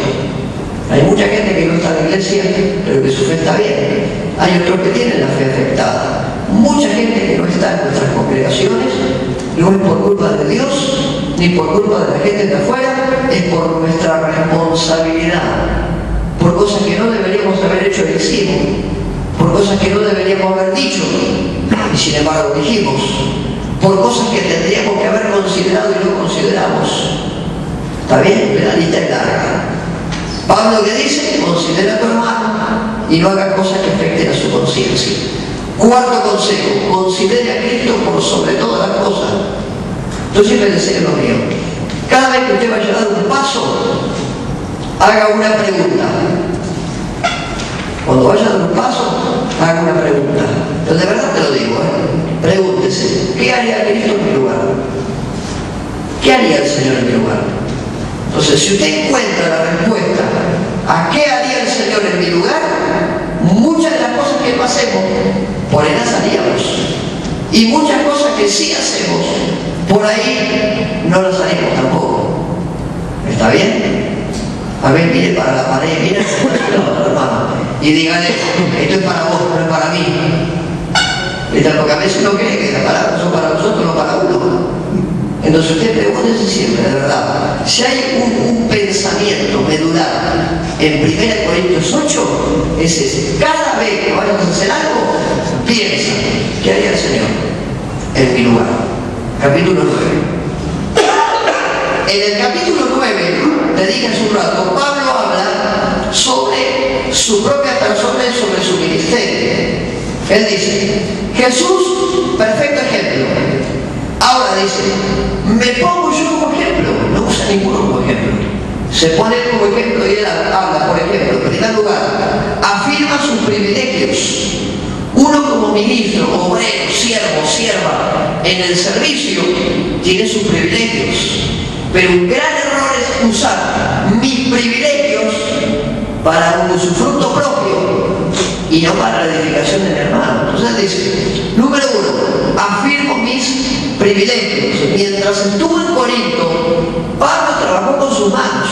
Hay mucha gente que no está en la iglesia, pero que su fe está bien. Hay otros que tienen la fe afectada. Mucha gente que no está en nuestras congregaciones, no es por culpa de Dios, ni por culpa de la gente de afuera, es por nuestra responsabilidad. Por cosas que no deberíamos haber hecho y hicimos, por cosas que no deberíamos haber dicho y sin embargo dijimos, por cosas que tendríamos que haber considerado y no consideramos. ¿Está bien? La lista es larga. Pablo que dice, considera a tu hermano y no haga cosas que afecten a su conciencia. Cuarto consejo, considere a Cristo por sobre todas las cosas. Yo siempre les enseño lo mío. Cada vez que usted vaya a dar un paso, haga una pregunta. Cuando vaya a dar un paso, haga una pregunta. Pero de verdad te lo digo, pregúntese, ¿qué haría Cristo en mi lugar? ¿Qué haría el Señor en mi lugar? Entonces, si usted encuentra la respuesta a qué haría el Señor en mi lugar, muchas de las cosas que no hacemos, por ahí las haríamos. Y muchas cosas que sí hacemos, por ahí no las haríamos tampoco. ¿Está bien? A ver, mire para la pared, mire hermano, y dígale, esto es para vos, no es para mí. Porque a veces no cree que las palabras son para nosotros, no para uno. Entonces usted pregúntese siempre, de verdad, si hay un pensamiento medular en 1 Corintios 8, es ese. Cada vez que vayas a hacer algo, piensa, ¿qué haría el Señor en mi lugar? Capítulo 9. En el capítulo 9, te dije hace un rato, Pablo habla sobre su propia persona y sobre su ministerio. Él dice, Jesús, perfecto ejemplo. Ahora dice, me pongo yo como ejemplo. No usa ninguno como ejemplo. Se pone como ejemplo y él habla, por ejemplo, en primer lugar, afirma sus privilegios. Uno como ministro, obrero, siervo, sierva, en el servicio, tiene sus privilegios. Pero un gran error es usar mis privilegios para un usufructo propio y no para la edificación del hermano. Entonces dice, número uno, afirmo mis privilegios. Mientras estuvo en Corinto, Pablo trabajó con sus manos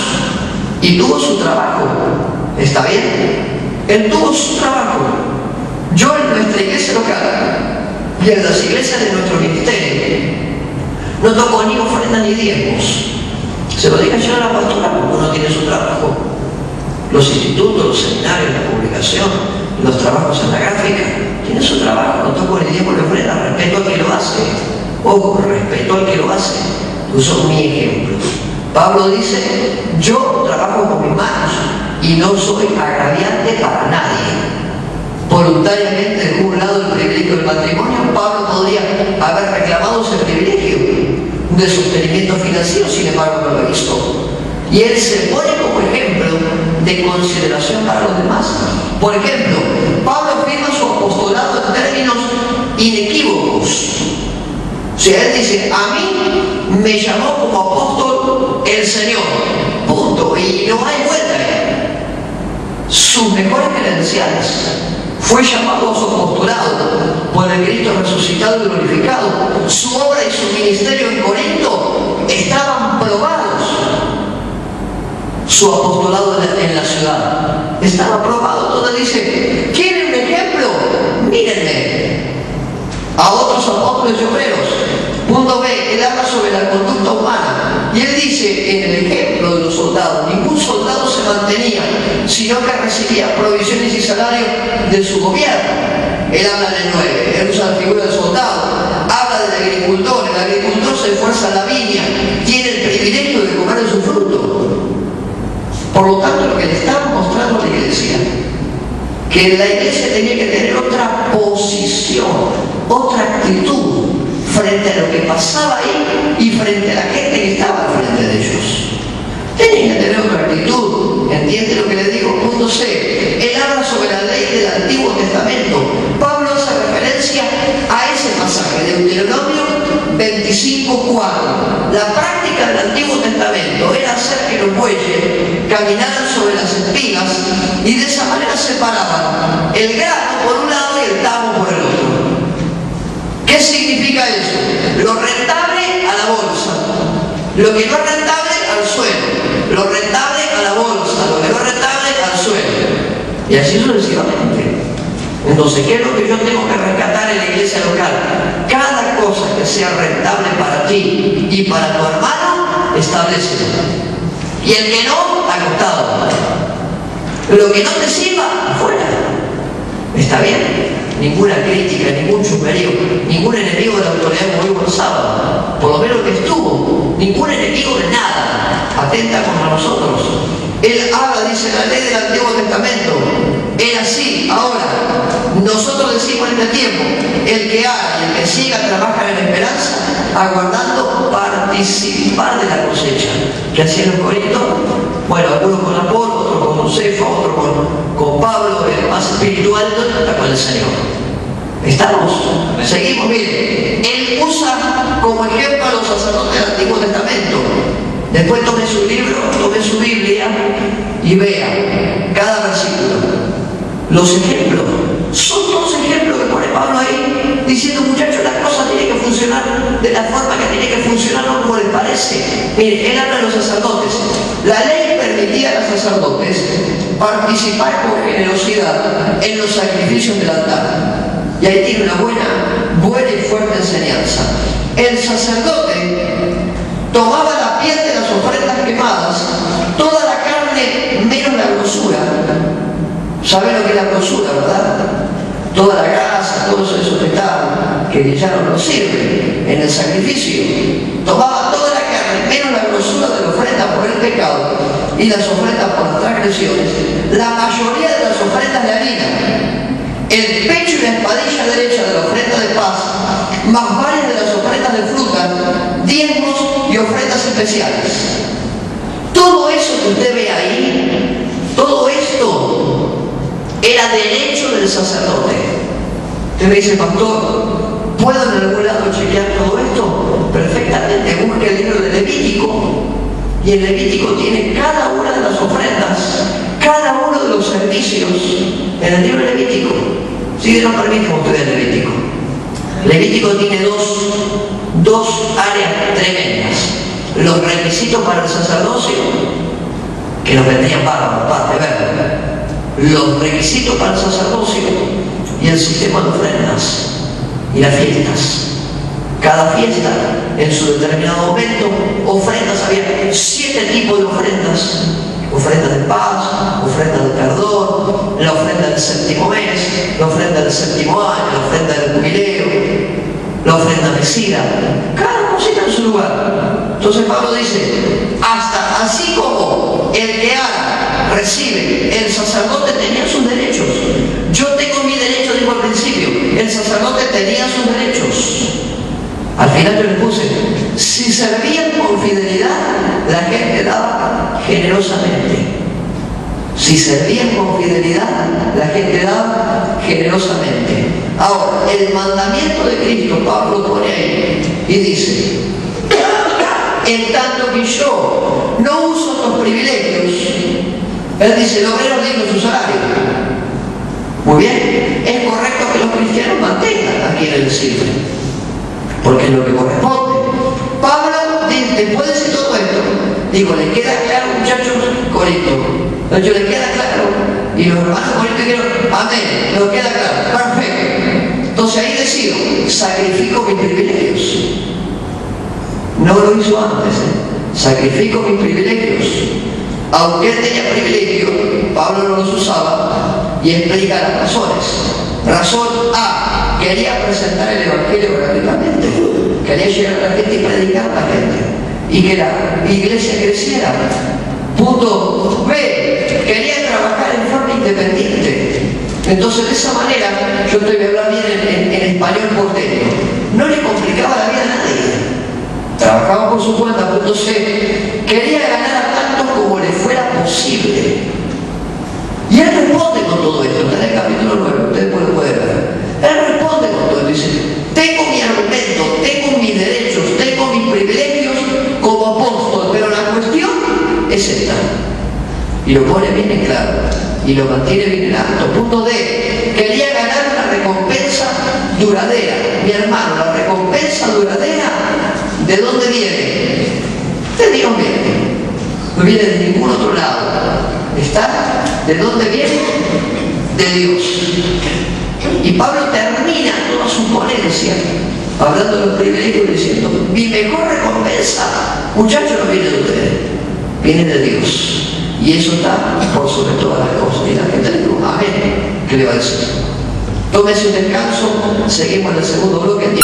y tuvo su trabajo. ¿Está bien? Él tuvo su trabajo. Yo en nuestra iglesia local y en las iglesias de nuestro ministerio no toco ni ofrenda ni diezmos. Se lo diga yo a la pastora porque uno tiene su trabajo. Los institutos, los seminarios, la publicación, los trabajos en la gráfica, tienen su trabajo. No toco ni diezmos ni ofrenda Ojo, respeto al que lo hace, pues son mis ejemplos. Pablo dice, yo trabajo con mis manos y no soy agraviante para nadie. Voluntariamente dejó a un lado el privilegio del matrimonio. Pablo podría haber reclamado ese privilegio de sostenimiento financiero, sin embargo no lo hizo. Y él se pone como ejemplo de consideración para los demás. Por ejemplo, Pablo afirma su apostolado en términos inequívocos. O sea, él dice, a mí me llamó como apóstol el Señor, punto, y no hay vuelta ahí. Sus mejores credenciales. Fue llamado a su apostolado por el Cristo resucitado y glorificado. Su obra y su ministerio en Corinto estaban probados. Su apostolado en la ciudad estaba probado. Entonces dice, ¿quieren un ejemplo? Mírenme a otros apóstoles y obreros. Punto B, él habla sobre la conducta humana. Y él dice, en el ejemplo de los soldados, ningún soldado se mantenía, sino que recibía provisiones y salarios de su gobierno. Él habla en el 9, él usa la figura del soldado. Habla del agricultor, el agricultor se esfuerza en la viña, tiene el privilegio de comer de su fruto. Por lo tanto, lo que le estaba mostrando a la iglesia, que la iglesia tenía que tener otra posición, otra actitud frente a lo que pasaba ahí y frente a la gente que estaba al frente de ellos. Tenían que tener otra actitud. ¿Entiende lo que le digo? Punto C. Él habla sobre la ley del Antiguo Testamento. Pablo hace referencia a ese pasaje de Deuteronomio 25:4. La práctica del Antiguo Testamento era hacer que los bueyes caminaran sobre las espigas y de esa manera separaban el grano por un lado y el tamo por el otro. ¿Qué significa eso? Lo rentable a la bolsa, lo que no es rentable al suelo, lo rentable a la bolsa, lo que no es rentable al suelo, y así sucesivamente. Entonces, ¿qué es lo que yo tengo que rescatar en la iglesia local? Cada cosa que sea rentable para ti y para tu hermano, establécelo. Y el que no, acostado. Lo que no te sirva, afuera. ¿Está bien? Ninguna crítica, ningún chusmerío, ningún enemigo de la autoridad como hubo el sábado, por lo menos que estuvo, ningún enemigo de nada atenta contra nosotros. Él habla, dice, la ley del Antiguo Testamento, era así. Ahora, nosotros decimos en este tiempo, el que haga y el que siga trabaja en esperanza, aguardando participar de la cosecha. ¿Qué hacían los corintios? Bueno, algunos con Apolo, otros con Cefa, otros con Pablo, el más espiritual, está con el Señor. ¿Estamos? Seguimos, miren. Él usa como ejemplo a los sacerdotes del Antiguo Testamento. Después tome su libro, tome su Biblia y vea cada versículo. Los ejemplos, son todos ejemplos que pone Pablo ahí, diciendo, muchachos, las cosas tienen que funcionar de la forma que tienen que funcionar, no como les parece. Miren, él habla de los sacerdotes. La ley permitía a los sacerdotes participar con generosidad en los sacrificios del altar. Y ahí tiene una buena y fuerte enseñanza. El sacerdote tomaba la piel de las ofrendas quemadas, toda la carne menos la grosura. ¿Saben lo que es la grosura, verdad? Toda la grasa, todo eso que ya no nos sirve en el sacrificio. Tomaba toda la carne menos la grosura de la ofrenda por el pecado y las ofrendas por las transgresiones. La mayoría de las ofrendas de harina, el pecho y la espadilla derecha de la ofrenda de paz, más varias de las ofrendas de fruta, diezmos y ofrendas especiales. Todo eso que usted ve ahí, todo esto era derecho del sacerdote. Usted me dice, pastor, ¿puedo en algún lado chequear todo esto? Perfectamente, busque el libro de Levítico. Y el Levítico tiene cada una de las ofrendas, cada uno de los servicios en el libro de Levítico. Si no permite ustedes el Levítico. Levítico tiene dos áreas tremendas. Los requisitos para el sacerdocio, que nos vendrían para parte ver. Los requisitos para el sacerdocio y el sistema de ofrendas y las fiestas. Cada fiesta, en su determinado momento, ofrendas, había 7 tipos de ofrendas. Ofrendas de paz, ofrendas de perdón, la ofrenda del séptimo mes, la ofrenda del séptimo año, la ofrenda del jubileo, la ofrenda resida, cada cosita en su lugar. Entonces Pablo dice, hasta así como el que ara recibe, el sacerdote tenía sus derechos. Yo tengo mi derecho, digo al principio, el sacerdote tenía sus derechos. Al final yo le puse, si servían con fidelidad, la gente daba generosamente. Si servían con fidelidad, la gente daba generosamente. Ahora, el mandamiento de Cristo, Pablo pone ahí y dice, en tanto que yo no uso estos privilegios, él dice, el obrero digno su salario. Muy bien, es correcto que los cristianos mantengan a quienes les sirven, porque es lo que corresponde. Pablo, después de decir todo esto, digo, ¿les queda claro, muchachos? Corinto. ¿Les queda claro? Y los hermanos Corinto dijeron, amén, nos queda claro, perfecto. Entonces ahí decido, sacrifico mis privilegios. No lo hizo antes, sacrifico mis privilegios. Aunque él tenía privilegios, Pablo no los usaba y explica las razones. Razón A, quería presentar el Evangelio gratuitamente, quería llegar a la gente y predicar a la gente y que la iglesia creciera. Punto B, quería trabajar en forma independiente. Entonces de esa manera, yo estoy hablando bien en español porteño, no le complicaba la vida a nadie. Trabajaba por su cuenta. Punto C, quería ganar a tantos como le fuera posible. Y él responde con todo esto, está en el capítulo 9, ustedes pueden ver. Él responde con todo esto, dice, tengo mi argumento, tengo mis derechos, tengo mis privilegios como apóstol, pero la cuestión es esta. Y lo pone bien en claro, y lo mantiene bien en alto. Punto D, quería ganar una recompensa duradera. Mi hermano, la recompensa duradera, ¿de dónde viene? De Dios viene. No viene de ningún otro lado. ¿Está? ¿De dónde viene? De Dios. Y Pablo termina toda su ponencia hablando de los privilegios diciendo, mi mejor recompensa, muchachos, no viene de ustedes, viene de Dios. Y eso está por sobre todas las cosas. Y la gente le dijo, amén. ¿Qué le va a decir? Tómese un descanso, seguimos en el segundo bloque.